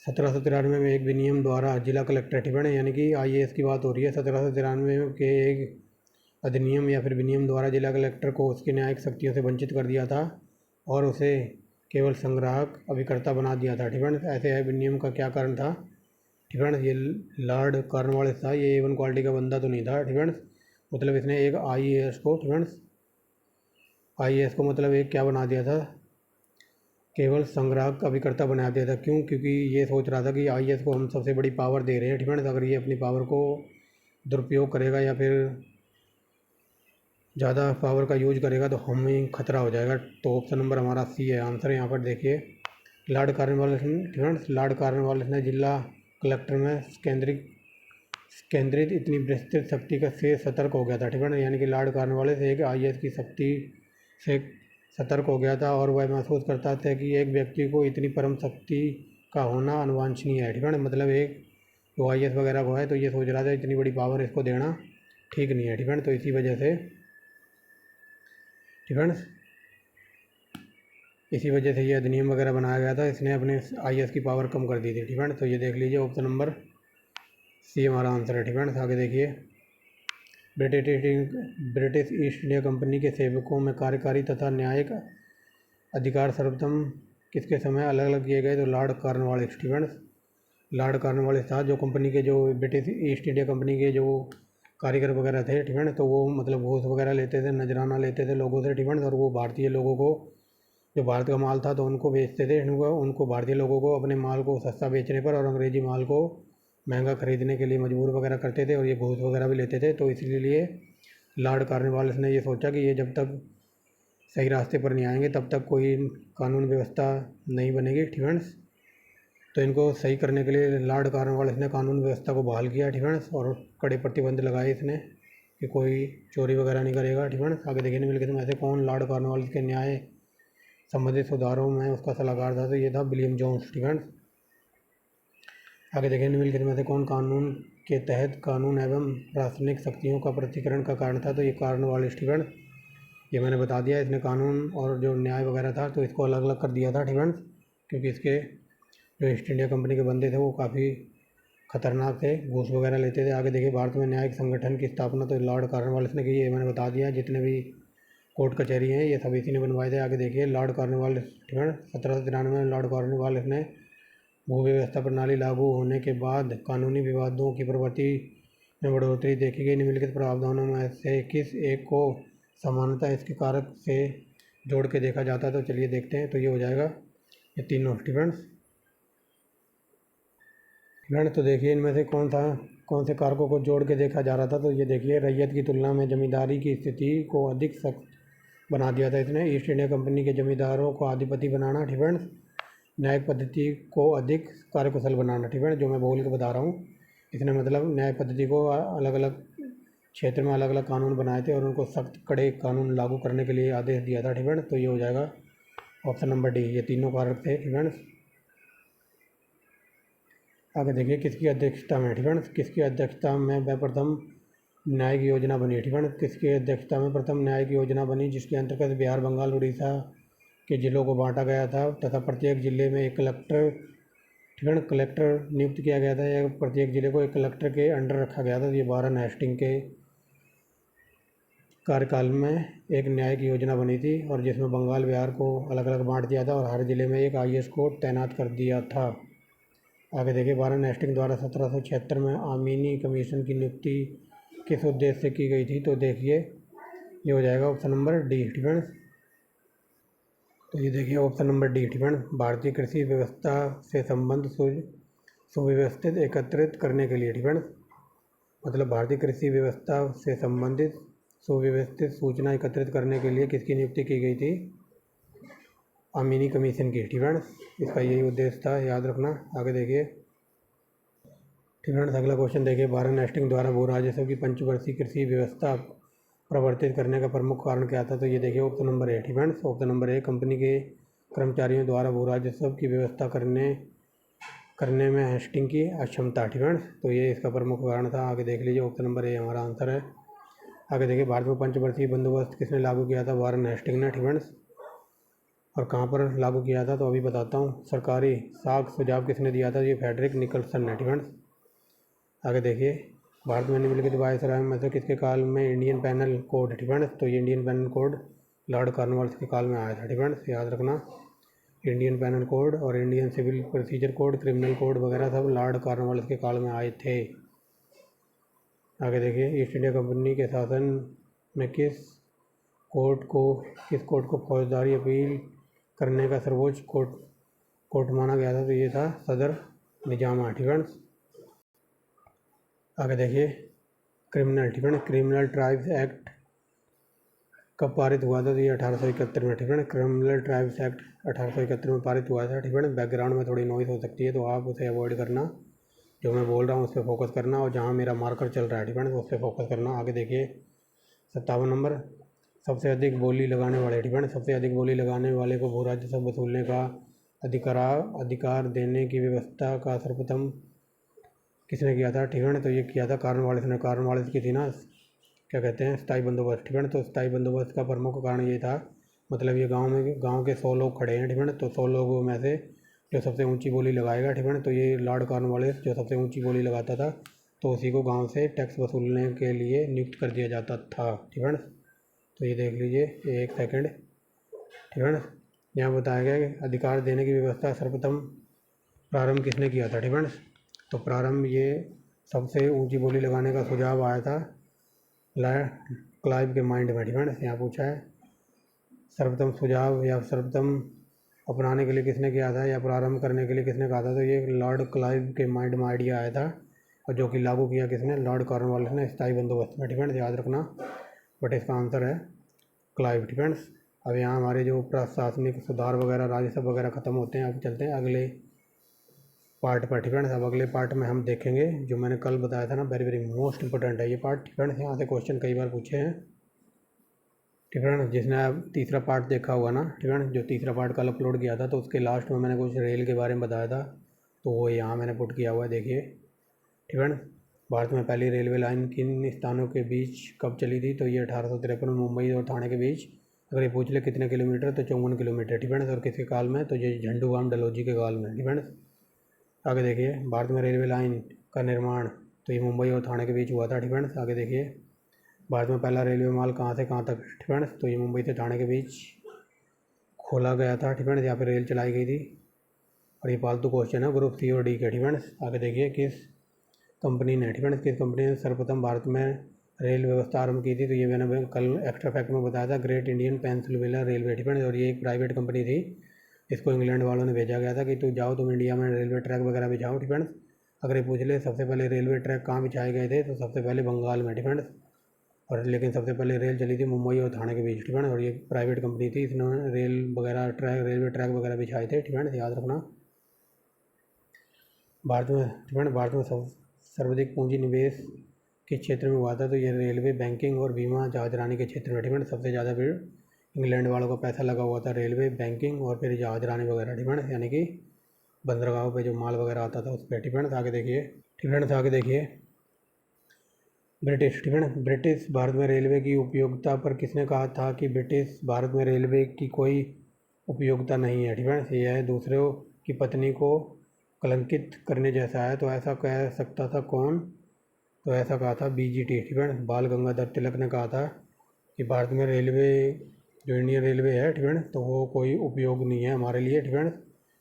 Speaker 1: 1793 में एक विनियम द्वारा जिला कलेक्टर, डिफेंस यानी कि आईएएस की बात हो रही है। 1793 के एक अधिनियम या फिर विनियम द्वारा जिला कलेक्टर को उसकी न्यायिक शक्तियों से वंचित कर दिया था, और उसे केवल संग्राहक अभिकर्ता बना दिया था। डिफेंस ऐसे विनियम का क्या कारण था। डिफेंस ये लॉर्ड कॉर्नवालिस था, ये A1 क्वालिटी का बंदा तो नहीं था। डिफेंस मतलब इसने एक आईएएस को, डिफेंस आईएएस को मतलब एक क्या बना दिया था, केवल संग्राहक अभिकर्ता बना दिया था। क्यों? क्योंकि ये सोच रहा था कि आईएएस को हम सबसे बड़ी पावर दे रहे हैं। डिफेंस अगर ये अपनी पावर को दुरुपयोग करेगा या फिर ज़्यादा पावर का यूज करेगा तो हमें खतरा हो जाएगा। तो ऑप्शन नंबर हमारा सी है आंसर। यहाँ पर देखिए लॉर्ड कॉर्नवालिस ने, डिफेंस लॉर्ड कॉर्नवालिस ने जिला कलेक्टर में केंद्रित इतनी विस्तृत शक्ति का से सतर्क हो गया था। डिफेंस यानी कि लॉर्ड कॉर्नवालिस एक आईएएस की शक्ति से सतर्क हो गया था, और वह महसूस करता था कि एक व्यक्ति को इतनी परम शक्ति का होना अनवांछनीय है। डिफेंस मतलब एक जो आईएएस वगैरह को है, तो ये सोच रहा था इतनी बड़ी पावर इसको देना ठीक नहीं है। डिफेंस तो इसी वजह से ये अधिनियम वगैरह बनाया गया था। इसने अपने आईएएस की पावर कम कर दी थी। डिफेंस तो ये देख लीजिए ऑप्शन नंबर सी हमारा आंसर है। डिफेंस आगे देखिए ब्रिटिश ईस्ट इंडिया कंपनी के सेवकों में कार्यकारी तथा न्यायिक अधिकार सर्वप्रथम किसके समय अलग अलग किए गए? तो लॉर्ड कॉर्नवालिस। लॉर्ड कॉर्नवालिस था जो कंपनी के, जो ब्रिटिश ईस्ट इंडिया कंपनी के जो कारीगर वगैरह थे, ठीक है ना, तो वो मतलब घूस वगैरह लेते थे, नजराना लेते थे लोगों से, ठीक है, और वो भारतीय लोगों को, जो भारत का माल था तो उनको बेचते थे, उनको भारतीय लोगों को अपने माल को सस्ता बेचने पर और अंग्रेजी माल को महंगा खरीदने के लिए मजबूर वगैरह करते थे, और ये घूस वगैरह भी लेते थे। तो इसलिए लॉर्ड कॉर्नवालिस ने ये सोचा कि ये जब तक सही रास्ते पर नहीं आएंगे तब तक कोई कानून व्यवस्था नहीं बनेगी, ठीक है। तो इनको सही करने के लिए लॉर्ड कॉर्नवालिस ने कानून व्यवस्था को बहाल किया, ठीक है, और कड़े प्रतिबंध लगाए इसने कि कोई चोरी वगैरह नहीं करेगा, ठीक है। आगे देखने मिल गए, तो ऐसे कौन लॉर्ड कॉर्नवालिस के न्याय संबंधित सुधारों में उसका सलाहकार था? तो ये था विलियम जोन्स, ठीक है। आगे देखने मिल गए, में कौन कानून के तहत कानून एवं रासायनिक शक्तियों का प्रतिकरण का कारण था? तो ये कॉर्नवालिस, ठीक है। ये मैंने बता दिया, इसने कानून और जो न्याय वगैरह था तो इसको अलग अलग कर दिया था, ठीक है, क्योंकि इसके जो ईस्ट इंडिया कंपनी के बंदे थे वो काफ़ी खतरनाक थे, घूस वगैरह लेते थे। आगे देखिए, भारत में न्यायिक संगठन की स्थापना तो लॉर्ड कॉर्नवालिस ने की, ये मैंने बता दिया। जितने भी कोर्ट कचहरी हैं ये सब इसी ने बनवाए थे। आगे देखिए, लॉर्ड कॉर्नवालिस, ठीक है, 1793 में लॉर्ड कॉर्नवालिस ने भू व्यवस्था प्रणाली लागू होने के बाद कानूनी विवादों की प्रवृत्ति में बढ़ोतरी देखी गई। निम्नलिखित प्रावधानों में से किस एक को समानता इसके कारक से जोड़ के देखा जाता है? तो चलिए देखते हैं। तो ये हो जाएगा ये तीनों, ठीक है। तो देखिए, इनमें से कौन से कारकों को जोड़ के देखा जा रहा था? तो ये देखिए, रैयत की तुलना में जमींदारी की स्थिति को अधिक सख्त बना दिया था इसने। ईस्ट इंडिया कंपनी के जमींदारों को अधिपति बनाना, ठीक है। न्यायिक पद्धति को अधिक कार्यकुशल बनाना, ठीक है, जो मैं बोल के बता रहा हूँ। इसने मतलब न्याय पद्धति को अलग अलग क्षेत्र में अलग अलग कानून बनाए थे और उनको सख्त कड़े कानून लागू करने के लिए आदेश दिया था, ठीक है। तो ये हो जाएगा ऑप्शन नंबर डी, ये तीनों कारक थे, ठीक है। आगे देखिए, किसकी अध्यक्षता में, ठीक है, किसकी अध्यक्षता में प्रथम न्यायिक योजना बनी, ठीक है। किसकी अध्यक्षता में प्रथम न्यायिक योजना बनी, जिसके अंतर्गत बिहार, बंगाल, उड़ीसा के जिलों को बांटा गया था तथा प्रत्येक जिले में एक कलेक्टर, ठीक है, कलेक्टर नियुक्त किया गया था, या प्रत्येक जिले को एक कलेक्टर के अंडर रखा गया था। ये वारेन हेस्टिंग के कार्यकाल में एक न्यायिक योजना बनी थी, और जिसमें बंगाल, बिहार को अलग अलग बांट दिया था और हर जिले में एक IAS को तैनात कर दिया था। आगे देखिए, वारेन हेस्टिंग द्वारा 1776 में आमीनी कमीशन की नियुक्ति किस उद्देश्य से की गई थी? तो देखिए, ये हो जाएगा ऑप्शन नंबर डी, ठीक है। तो ये देखिए ऑप्शन नंबर डी, ठीक है, भारतीय कृषि व्यवस्था से संबंध सुव्यवस्थित एकत्रित करने के लिए, ठीक है। मतलब भारतीय कृषि व्यवस्था से संबंधित सुव्यवस्थित सूचना एकत्रित करने के लिए किसकी नियुक्ति की गई थी? आमीनी कमीशन की, ठीक है। इसका यही उद्देश्य था, याद रखना। आगे देखिए, ठीक है, अगला क्वेश्चन देखिए, वारेन हेस्टिंग द्वारा भू राजस्व की पंचवर्षीय कृषि व्यवस्था प्रवर्तित करने का प्रमुख कारण क्या था? तो ये देखिए ऑप्शन नंबर ए, ठीक है। ऑप्शन नंबर ए, कंपनी के कर्मचारियों द्वारा भू राजस्व की व्यवस्था करने में हेस्टिंग की अक्षमता, ठीक है। तो ये इसका प्रमुख कारण था। आगे देख लीजिए, ऑप्शन नंबर ए हमारा आंसर है। आगे देखिए, भारत में पंचवर्षीय बंदोबस्त किसने लागू किया था? वारेन हेस्टिंग ने, ठीक है। और कहाँ पर लागू किया था? तो अभी बताता हूँ। सरकारी साख सुझाव किसने दिया था? ये फ्रेडरिक निकल्सन ने, ठीक है। आगे देखिए, भारत में निम्नलिखित वायसराय में से किसके काल में इंडियन पैनल कोड, ठीक है। तो ये Indian penal code Lord Cornwallis के काल में आया था, ठीक है, याद रखना। इंडियन पैनल कोड और Indian civil procedure code, criminal code वगैरह सब लॉर्ड कॉर्नवालिस के काल में आए थे। आगे देखिए, ईस्ट इंडिया कंपनी के शासन में किस कोर्ट को फौजदारी अपील करने का सर्वोच्च कोर्ट माना गया था? तो ये था सदर निजामा, ठीक है। आगे देखिए, क्रिमिनल, ठीक है, क्रिमिनल ट्राइब्स एक्ट कब पारित हुआ था? तो ये 1871 में, ठीक है। क्रिमिनल ट्राइब्स एक्ट 1871 में पारित हुआ था, ठीक है। बैकग्राउंड में थोड़ी नॉइज़ हो सकती है तो आप उसे अवॉइड करना, जो मैं बोल रहा हूँ उस पर फोकस करना, और जहाँ मेरा मार्कर चल रहा है, ठीक है, तो उस पर फोकस करना। आगे देखिए, 57 नंबर, सबसे अधिक बोली लगाने वाले, ठीक है, सबसे अधिक बोली लगाने वाले को भू राजस्व वसूलने का अधिकार देने की व्यवस्था का सर्वप्रथम किसने किया था? ठीक है, तो ये किया था कॉर्नवालिस ने। कॉर्नवालिस की थी ना, क्या कहते हैं, स्थायी बंदोबस्त, ठीक है। तो स्थायी बंदोबस्त का प्रमुख कारण ये था, मतलब ये गांव के 100 लोग खड़े हैं, ठीक है, तो 100 लोगों में से जो सबसे ऊंची बोली लगाएगा, ठीक है, तो ये लॉर्ड कॉर्नवालिस जो सबसे ऊंची बोली लगाता था तो उसी को गांव से टैक्स वसूलने के लिए नियुक्त कर दिया जाता था। ठीक है ना। तो ये देख लीजिए, एक सेकंड। ठीक है ना। यहाँ बताया गया कि अधिकार देने की व्यवस्था सर्वप्रथम प्रारंभ किसने किया था। ठीक है ना। तो प्रारंभ ये सबसे ऊंची बोली लगाने का सुझाव आया था क्लाइव के माइंड में। ठीक है ना। यहाँ पूछा है सर्वप्रथम सुझाव या सर्वप्रथम अपनाने के लिए किसने किया था या प्रारंभ करने के लिए किसने कहा था। तो ये लॉर्ड क्लाइव के माइंड में आइडिया आया था और जो कि लागू किया किसने, लॉर्ड कॉर्नवालिस ने स्थायी बंदोबस्त में। ठीक है, याद रखना। बट इसका आंसर है क्लाइव। ठीक है। अब यहाँ हमारे जो प्रशासनिक सुधार वगैरह राजस्व वगैरह ख़त्म होते हैं। अब चलते हैं अगले पार्ट पर। ठीक है। अब अगले पार्ट में हम देखेंगे जो मैंने कल बताया था ना, वेरी वेरी मोस्ट इंपॉर्टेंट है ये पार्ट। ठीक है। यहाँ से क्वेश्चन कई बार पूछे हैं। ठीक है ना। जिसने अब तीसरा पार्ट देखा हुआ ना, ठीक है ना, जो तीसरा पार्ट कल अपलोड किया था, तो उसके लास्ट में मैंने कुछ रेल के बारे में बताया था, तो वो यहाँ मैंने पुट किया हुआ है, देखिए। ठीक है ना। भारत में पहली रेलवे लाइन किन स्थानों के बीच कब चली थी। तो ये 1853 में मुंबई और ठाणे के बीच। अगर ये पूछ ले कितने किलोमीटर, तो 54 किलोमीटर। ठीक है ना। और किसके काल में, तो ये झंडूराम डलहौजी के काल में। ठीक है ना। आगे देखिए, भारत में रेलवे लाइन का निर्माण तो ये मुंबई और ठाणे के बीच हुआ था। ठीक है ना। आगे देखिए, भारत में पहला रेलवे माल कहाँ से कहाँ तक। ठीक है ना। तो ये मुंबई से ठाणे के बीच खोला गया था। ठीक है ना। यहाँ पर रेल चलाई गई थी। और ये फालतू क्वेश्चन है ग्रुप सी और डी के। ठीक है ना। आगे देखिए, किस कंपनी ने, ठीक है ना, किस कंपनी ने सर्वप्रथम भारत में रेल व्यवस्था आरंभ की थी। तो ये मैंने कल एक्स्ट्रा फैक्ट में बताया था, ग्रेट इंडियन पेंसिल्वेनिया रेलवे। ठीक है ना। और ये एक प्राइवेट कंपनी थी। इसको इंग्लैंड वालों ने भेजा गया था कि तुम इंडिया में रेलवे ट्रैक वगैरह बिछाओ। ठीक है ना। अगर ये पूछ ले सबसे पहले रेलवे ट्रैक कहाँ बिछाए गए थे, तो सबसे पहले बंगाल में। ठीक है ना। और लेकिन सबसे पहले रेल चली थी मुंबई और ठाणे के बीच। ठीक है ना। और ये प्राइवेट कंपनी थी, इसने रेल वगैरह रेलवे ट्रैक वगैरह बिछाए थे। ठीक है ना। याद रखना। भारत में, ठीक है ना, भारत में सर्वाधिक पूंजी निवेश किस क्षेत्र में हुआ था। तो ये रेलवे, बैंकिंग और बीमा जहाजरानी के क्षेत्र में। ठीक है ना। सबसे ज़्यादा भीड़ इंग्लैंड वालों का पैसा लगा हुआ था रेलवे, बैंकिंग और फिर जहाजरानी वगैरह। ठीक है ना। यानी कि बंदरगाहों पे जो माल वगैरह आता था उस पर। ठीक है ना। आगे देखिए, ठीक है ना। आगे देखिए, ब्रिटिश। ठीक है ना। ब्रिटिश भारत में रेलवे की उपयोगिता पर किसने कहा था कि ब्रिटिश भारत में रेलवे की कोई उपयोगिता नहीं है। ठीक है ना। यह है दूसरों की पत्नी को कलंकित करने जैसा है। तो ऐसा कह सकता था कौन, तो ऐसा कहा था बीजीटी। ठीक है ना। बाल गंगाधर तिलक ने कहा था कि भारत में रेलवे, जो इंडियन रेलवे है, ठीक है ना, तो वो कोई उपयोग नहीं है हमारे लिए। ठीक है ना।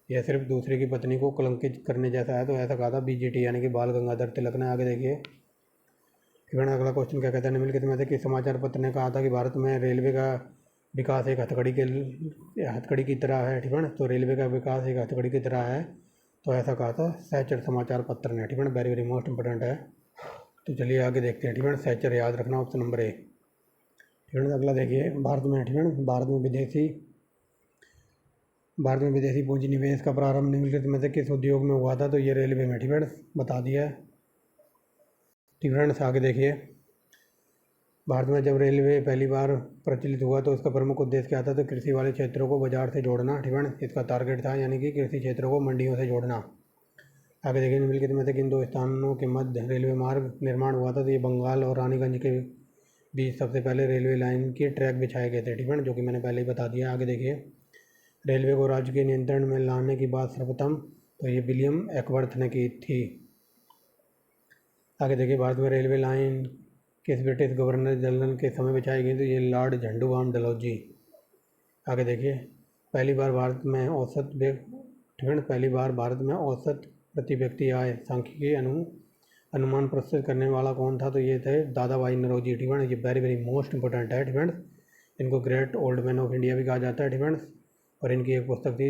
Speaker 1: यह सिर्फ दूसरे की पत्नी को कलंकित करने जैसा है। तो ऐसा कहा था बीजीटी, यानी कि बाल गंगाधर तिलक ने। आगे देखिए, ठीक है ना। अगला क्वेश्चन क्या कहता है, निम्नलिखित में से किस समाचार पत्र ने कहा था कि भारत में रेलवे का विकास एक हथकड़ी की तरह है। ठीक है ना। तो रेलवे का विकास एक हथकड़ी की तरह है, तो ऐसा कहा था सैचर समाचार पत्र ने। ठीक है ना। वेरी वेरी मोस्ट इंपॉर्टेंट है। तो चलिए आगे देखते हैं। ठीक है ना। सैचर याद रखना, ऑप्शन नंबर ए। ठीक है ना। अगला देखिए, भारत में, ठीक है ना, भारत में विदेशी पूंजी निवेश का प्रारंभ निम्नलिखित में से किस उद्योग में हुआ था। तो ये रेलवे में। ठीक है ना, बता दिया है। ठीक है ना। आगे देखिए, भारत में जब रेलवे पहली बार प्रचलित हुआ तो उसका प्रमुख उद्देश्य क्या था। तो कृषि वाले क्षेत्रों को बाजार से जोड़ना। ठीक है ना। इसका टारगेट था, यानी कि कृषि क्षेत्रों को मंडियों से जोड़ना। आगे देखिए, निम्नलिखित में से किन दो स्थानों के मध्य रेलवे मार्ग निर्माण हुआ था। तो ये बंगाल और रानीगंज के बीच सबसे पहले रेलवे लाइन के ट्रैक बिछाए गए थे। ठीक है ना, जो कि मैंने पहले ही बता दिया। आगे देखिए, रेलवे को राज्य के नियंत्रण में लाने की बात सर्वप्रथम तो ये विलियम एकवर्थ ने की थी। आगे देखिए, भारत में रेलवे लाइन किस ब्रिटिश गवर्नर जनरल के समय बिछाई गई। तो ये लॉर्ड झंडूराम डलहौजी। आगे देखिए, पहली बार भारत में औसत पहली बार भारत में औसत प्रति व्यक्ति आय सांख्यिकी अनुमान प्रस्तुत करने वाला कौन था। तो ये थे दादा भाई नौरोजी। ठीक है ना। ये वेरी वेरी मोस्ट इंपॉर्टेंट है। ठीक है ना। इनको great old man of India भी कहा जाता है। ठीक है ना। और इनकी एक पुस्तक थी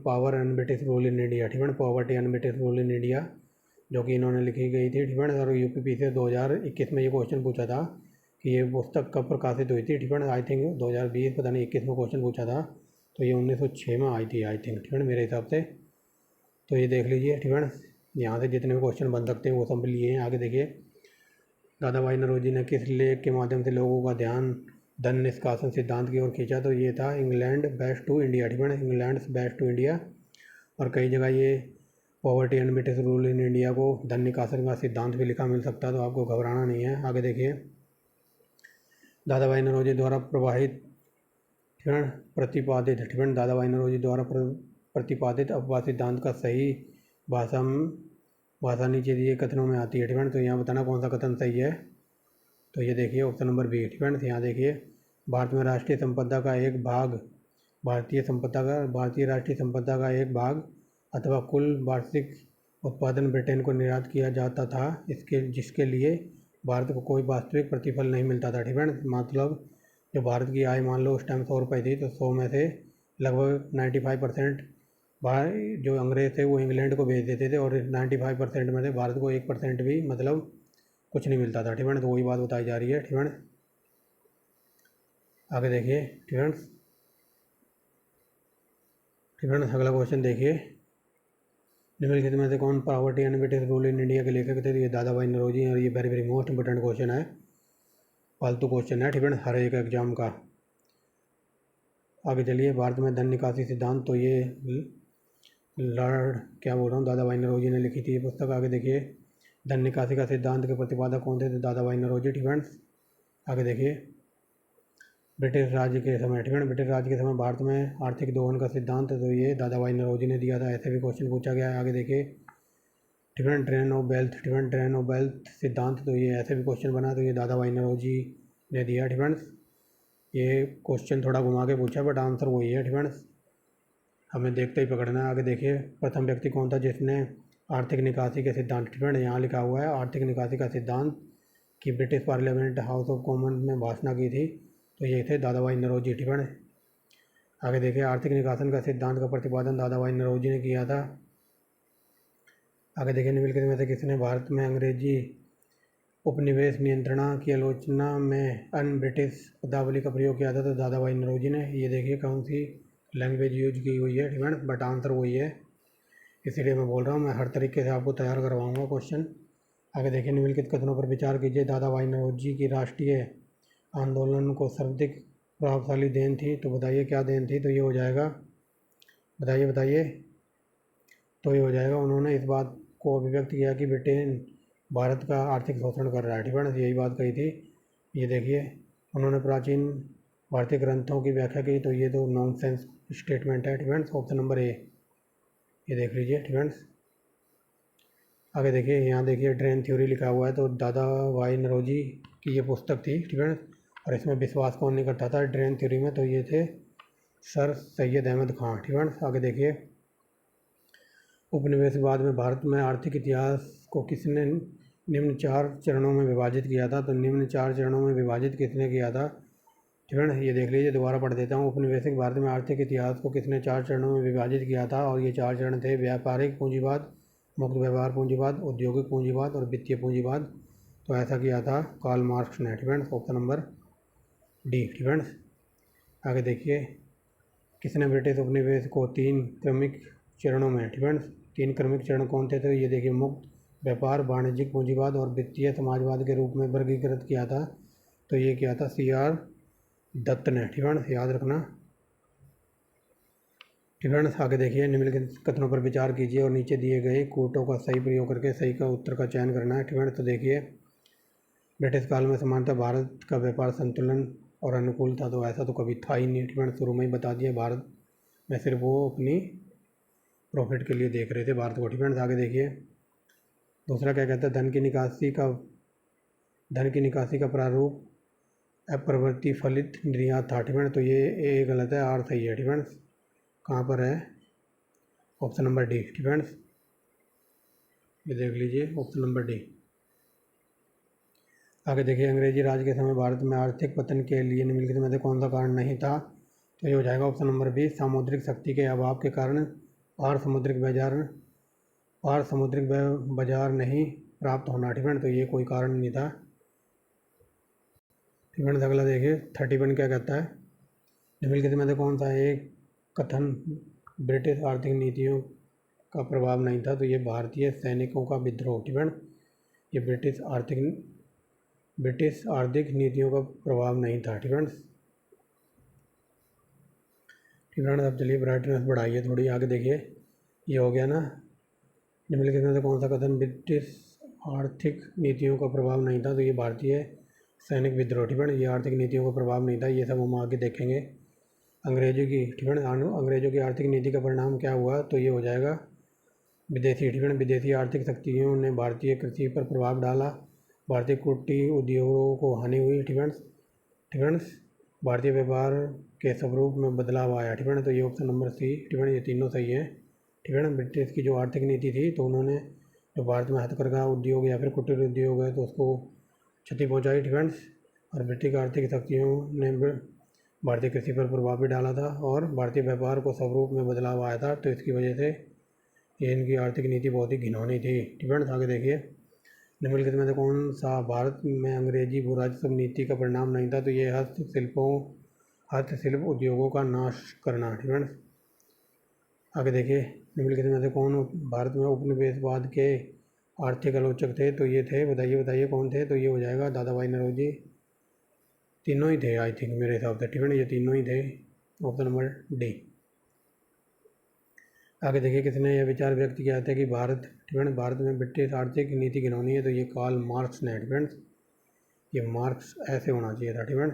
Speaker 1: power and British rule in India. ठीक है ना। Poverty and British rule in India, जो कि इन्होंने लिखी गई थी। ठीक है ना। और यूपीपी से 2021 में ये क्वेश्चन पूछा था कि ये पुस्तक कब प्रकाशित हुई थी। ठीक है ना। आई थिंक 2020 पता नहीं 21 में क्वेश्चन पूछा था, तो ये 1906 में आई थी आई थिंक। ठीक है ना, मेरे हिसाब से। तो ये देख लीजिए। ठीक है ना। यहाँ से जितने भी क्वेश्चन बन सकते हैं वो सब लिए हैं। आगे देखिए, दादा भाई नौरोजी ने किस लेख के माध्यम से लोगों का ध्यान धन निष्कासन सिद्धांत की ओर खींचा। तो ये था इंग्लैंड बेस्ट टू इंडिया। ठीक है ना। England best to India. और कई जगह ये poverty and British rule in India को धन निकासन का सिद्धांत भी लिखा मिल सकता है, तो आपको घबराना नहीं है। आगे देखिए, दादा भाई नौरोजी द्वारा प्रवाहित, ठीक है ना, प्रतिपादित, ठीक है ना, दादा भाई नौरोजी द्वारा प्रतिपादित अपवाद सिद्धांत का सही भाषा भाषा नीचे दिए कथनों में आती है। ठीक है, तो यहाँ बताना कौन सा कथन सही है। तो ये देखिए ऑप्शन नंबर बी। ठीक है, यहाँ देखिए भारत में राष्ट्रीय संपदा का एक भाग भारतीय राष्ट्रीय संपदा का एक भाग अथवा कुल वार्षिक उत्पादन ब्रिटेन को निर्यात किया जाता था, जिसके लिए भारत को कोई वास्तविक प्रतिफल नहीं मिलता था। ठीक है, मतलब जो भारत की आय मान लो उस टाइम 100 रुपये थी, तो 100 में से लगभग 95% जो अंग्रेज थे वो इंग्लैंड को भेज देते थे और 95% में से भारत को 1% भी मतलब कुछ नहीं मिलता था। ठीक है, तो वही बात बताई जा रही है। ठीक है, आगे देखिए। ठीक है, अगला क्वेश्चन देखिए, निम्नलिखित में से कौन poverty and British rule in India के लेखक थे। तो ये दादा भाई नौरोजी, और ये very very most important question है, फालतू क्वेश्चन है। ठीक है, हर एक एग्जाम का। आगे चलिए, भारत में धन निकासी सिद्धांत, तो ये लॉर्ड क्या बोल रहा हूँ, दादा भाई नौरोजी ने लिखी थी ये पुस्तक। आगे देखिए, धन निकासी का सिद्धांत के प्रतिपादक कौन थे। तो दादा भाई नौरोजी। ठीक है, आगे देखिए, ब्रिटिश राज्य के समय। ठीक है, ब्रिटिश राज्य के समय भारत में आर्थिक दोहन का सिद्धांत, तो ये दादा भाई नौरोजी ने दिया था। ऐसे भी क्वेश्चन पूछा गया है। आगे देखिए, ठीक है, ट्रेन ऑफ वेल्थ। ठीक है, ट्रेन ऑफ वेल्थ सिद्धांत, तो ये ऐसे भी क्वेश्चन बना, तो ये दादा भाई नौरोजी ने दिया। ठीक है, ये क्वेश्चन थोड़ा घुमा के पूछा बट आंसर वही है। ठीक है, हमें देखते ही पकड़ना है। आगे देखिए, प्रथम व्यक्ति कौन था जिसने आर्थिक निकासी के सिद्धांत। ठीक है, यहाँ लिखा हुआ है आर्थिक निकासी का सिद्धांत कि British parliament house of common में घोषणा की थी, तो ये थे दादा भाई नौरोजी। ठीक है, आगे देखिए, आर्थिक निकासन का सिद्धांत का प्रतिपादन दादा भाई नौरोजी ने किया था। आगे देखिए, निम्नलिखित में से किसने भारत में अंग्रेजी उपनिवेश नियंत्रण की आलोचना में अन ब्रिटिश पदावली का प्रयोग किया था। तो दादा भाई नौरोजी ने। ये देखिए कौन सी लैंग्वेज यूज की हुई है। ठीक है, बट आंसर वही है, इसीलिए मैं बोल रहा हूँ मैं हर तरीके से आपको तैयार करवाऊँगा क्वेश्चन। आगे देखिए, निम्नलिखित कथनों पर विचार कीजिए। दादा भाई नौरोजी की राष्ट्रीय आंदोलन को सर्वाधिक प्रभावशाली देन थी, तो बताइए क्या देन थी। तो ये हो जाएगा, बताइए। तो ये हो जाएगा, उन्होंने इस बात को अभिव्यक्त किया कि ब्रिटेन भारत का आर्थिक शोषण कर रहा है। ठीक है, यही बात कही थी। ये देखिए, उन्होंने प्राचीन भारतीय ग्रंथों की व्याख्या की, तो ये तो नॉनसेंस स्टेटमेंट है। ठीक है, ऑप्शन नंबर ए, ये देख लीजिए। ठीक है, आगे देखिए, यहाँ देखिए ड्रेन थ्योरी लिखा हुआ है, तो दादा भाई नौरोजी की ये पुस्तक थी। ठीक है, और इसमें विश्वास कौन नहीं करता था ड्रेन थ्योरी में, तो ये थे सर सैयद अहमद खां। ठीक है, आगे देखिए, उपनिवेशवाद में भारत में आर्थिक इतिहास को किसने निम्न 4 चरणों में विभाजित किया था। तो निम्न 4 चरणों में विभाजित किसने किया था। ठीक है, ये देख लीजिए, दोबारा पढ़ देता हूँ। उपनिवेशिक भारत में आर्थिक इतिहास को किसने 4 चरणों में विभाजित किया था, और ये 4 चरण थे, व्यापारिक पूंजीवाद, मुक्त व्यवहार पूंजीवाद, औद्योगिक पूंजीवाद और वित्तीय पूंजीवाद। तो ऐसा किया था कार्ल मार्क्स ने। ठीक है, ऑप्शन नंबर डी। ठीक है, आगे देखिए, किसने ब्रिटिश उपनिवेश को 3 क्रमिक चरणों में। ठीक है, 3 क्रमिक चरण कौन थे। तो ये देखिए, मुक्त व्यापार, वाणिज्यिक पूंजीवाद और वित्तीय समाजवाद के रूप में वर्गीकृत किया था। तो ये किया था CR दत्त ने। ठीक है, याद रखना। ठीक है, आगे देखिए, निम्नलिखित कथनों पर विचार कीजिए और नीचे दिए गए कूटों का सही प्रयोग करके सही का उत्तर का चयन करना है। ठीक है, तो देखिए, ब्रिटिश काल में समानतः भारत का व्यापार संतुलन और अनुकूल था, तो ऐसा तो कभी था ही नहीं। ठीक है, शुरू में ही बता दिया, भारत में सिर्फ वो अपनी प्रॉफिट के लिए देख रहे थे भारत को। ठीक है, आगे देखिए, दूसरा क्या कहता है, धन की निकासी का प्रारूप अप्रवृत्ति फलित निर्यात था। ठीक है, तो ये ए गलत है, आर सही है। ठीक है, कहाँ पर है, ऑप्शन नंबर डी। ठीक है, ये देख लीजिए, ऑप्शन नंबर डी। आगे देखिए, अंग्रेजी राज के समय भारत में आर्थिक पतन के लिए निम्नलिखित में से कौन सा कारण नहीं था। तो ये हो जाएगा ऑप्शन नंबर बी, सामुद्रिक शक्ति के अभाव के कारण पार समुद्रिक बाजार नहीं प्राप्त होना। ठीक है, तो ये कोई कारण नहीं था। ठीक है, अगला देखिए 31 क्या कहता है, निम्नलिखित में से कौन सा एक कथन ब्रिटिश आर्थिक नीतियों का प्रभाव नहीं था। तो ये भारतीय सैनिकों का विद्रोह। ठीक है, ये ब्रिटिश आर्थिक नीतियों का प्रभाव नहीं था। ठीक है, अब चलिए ब्राइटनेस बढ़ाइए थोड़ी। आगे देखिए, ये हो गया ना, निम्नलिखित में से कौन सा कथन ब्रिटिश आर्थिक नीतियों का प्रभाव नहीं था। तो ये भारतीय सैनिक विद्रोह। ठीक है, ये आर्थिक नीतियों का प्रभाव नहीं था, ये सब हम आगे देखेंगे। अंग्रेजों की, ठीक है, अंग्रेजों की आर्थिक नीति का परिणाम क्या हुआ। तो ये हो जाएगा विदेशी ठीक है ना, विदेशी आर्थिक शक्तियों ने भारतीय कृषि पर प्रभाव डाला, भारतीय कुटीर उद्योगों को हानि हुई ठीक है, भारतीय व्यापार के स्वरूप में बदलाव आया ठीक है ना। तो ये ऑप्शन नंबर सी ठीक है, ये तीनों सही है ठीक है ना। ब्रिटिश की जो आर्थिक नीति थी तो उन्होंने जो भारत में हथकरघा उद्योग या फिर कुटीर उद्योग है तो उसको क्षति पहुंचाई ठीक है। और ब्रिटिश आर्थिक शक्तियों ने भारतीय कृषि पर प्रभाव भी डाला था और भारतीय व्यापार को स्वरूप में बदलाव आया था, तो इसकी वजह से ये इनकी आर्थिक नीति बहुत ही घिनौनी थी ठीक है। आगे देखिए, निम्नलिखित में से कौन सा भारत में अंग्रेजी भूराजस्व नीति का परिणाम नहीं था? तो ये हस्तशिल्प उद्योगों का नाश करना ठीक है। आगे देखिए, निम्नलिखित में से कौन भारत में उपनिवेशवाद के आर्थिक आलोचक थे? तो ये थे, बताइए बताइए कौन थे? तो ये हो जाएगा दादा भाई नौरोजी। तीनों ही थे आई थिंक मेरे हिसाब से ठीक है ना, ये तीनों ही थे, ऑप्शन नंबर डी। आगे देखिए, किसने यह विचार व्यक्त किया था कि भारत में ब्रिटिश आर्थिक नीति घिनौनी है? तो ये कार्ल मार्क्स ने ठीक है। ये मार्क्स ऐसे होना चाहिए था ठीक है।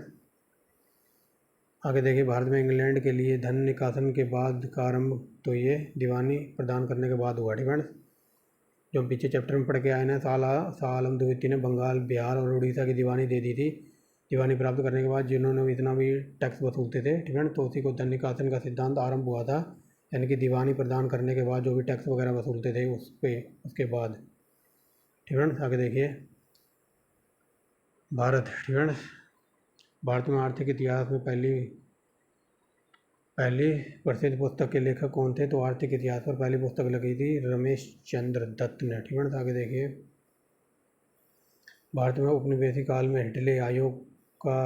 Speaker 1: आगे देखिए, भारत में इंग्लैंड के लिए धन निकासन के बाद का आरंभ? तो ये दीवानी प्रदान करने के बाद हुआ ठीक है। जो पीछे चैप्टर में पढ़ के आए ना, शाह आलम द्वितीय ने बंगाल, बिहार और उड़ीसा की दीवानी दे दी थी। दीवानी प्राप्त करने के बाद जिन्होंने इतना भी टैक्स वसूलते थे ठीक है, तो उसी को धन निकासन का सिद्धांत आरंभ हुआ था, यानी कि दीवानी प्रदान करने के बाद जो भी टैक्स वगैरह वसूलते थे उसके बाद ठीक है। आगे देखिए, भारत ठीक है। भारत में आर्थिक इतिहास में पहली प्रसिद्ध पुस्तक के लेखक कौन थे? तो आर्थिक इतिहास पर पहली पुस्तक लगी थी रमेश चंद्र दत्त ने ठीक है। आगे देखिए, भारत में उपनिवेशी काल में हिटले आयोग का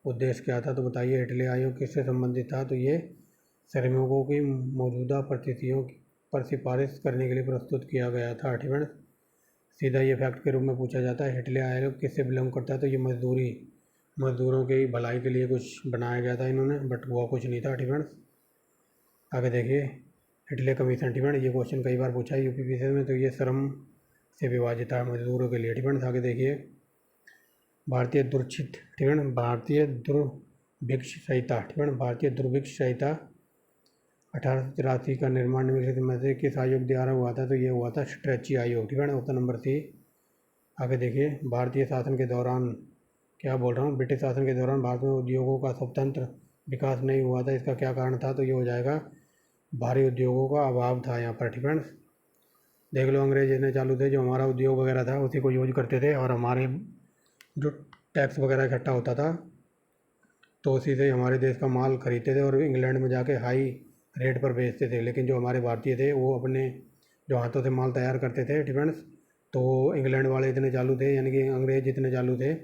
Speaker 1: उद्देश्य क्या था? तो बताइए, हिटले आयोग किससे संबंधित था? तो ये श्रमिकों की मौजूदा परिस्थितियों पर सिफारिश करने के लिए प्रस्तुत किया गया था ठीक है। सीधा ये फैक्ट के रूप में पूछा जाता है, हिटले आयोग किससे बिलोंग करता है? तो ये मजदूरों की भलाई के लिए कुछ बनाया गया था इन्होंने, बट हुआ कुछ नहीं था ठीक है। आगे देखिए, हिटले कमीशन ठीक है, ये क्वेश्चन कई बार पूछा है यूपीपीएससी में, तो ये श्रम से विभाजित है मजदूरों के लिए ठीक है। आगे देखिए, भारतीय दुर्भिक्ष ठीक है, भारतीय दुर्भिक्ष संहिता ठीक है, भारतीय दुर्भिक्ष संहिता 1883 का निर्माण निम्नलिखित में से किस आयोग द्वारा हुआ था? तो ये हुआ था स्ट्रेची आयोग ठीक है, ऑप्शन नंबर सी। आगे देखिए, भारतीय शासन के दौरान, क्या बोल रहा हूँ, ब्रिटिश शासन के दौरान भारत में उद्योगों का स्वतंत्र विकास नहीं हुआ था, इसका क्या कारण था? तो ये हो जाएगा भारी उद्योगों का अभाव था यहाँ पर ठीक है। देख लो, अंग्रेज इतने चालू थे, जो हमारा उद्योग वगैरह था उसी को यूज करते थे, और हमारे जो टैक्स वगैरह इकट्ठा होता था तो उसी से हमारे देश का माल खरीदते थे और इंग्लैंड में जाके हाई रेट पर बेचते थे। लेकिन जो हमारे भारतीय थे वो अपने जो हाथों से माल तैयार करते थे डिफेंस, तो इंग्लैंड वाले इतने चालू थे, यानी कि अंग्रेज इतने चालू थे,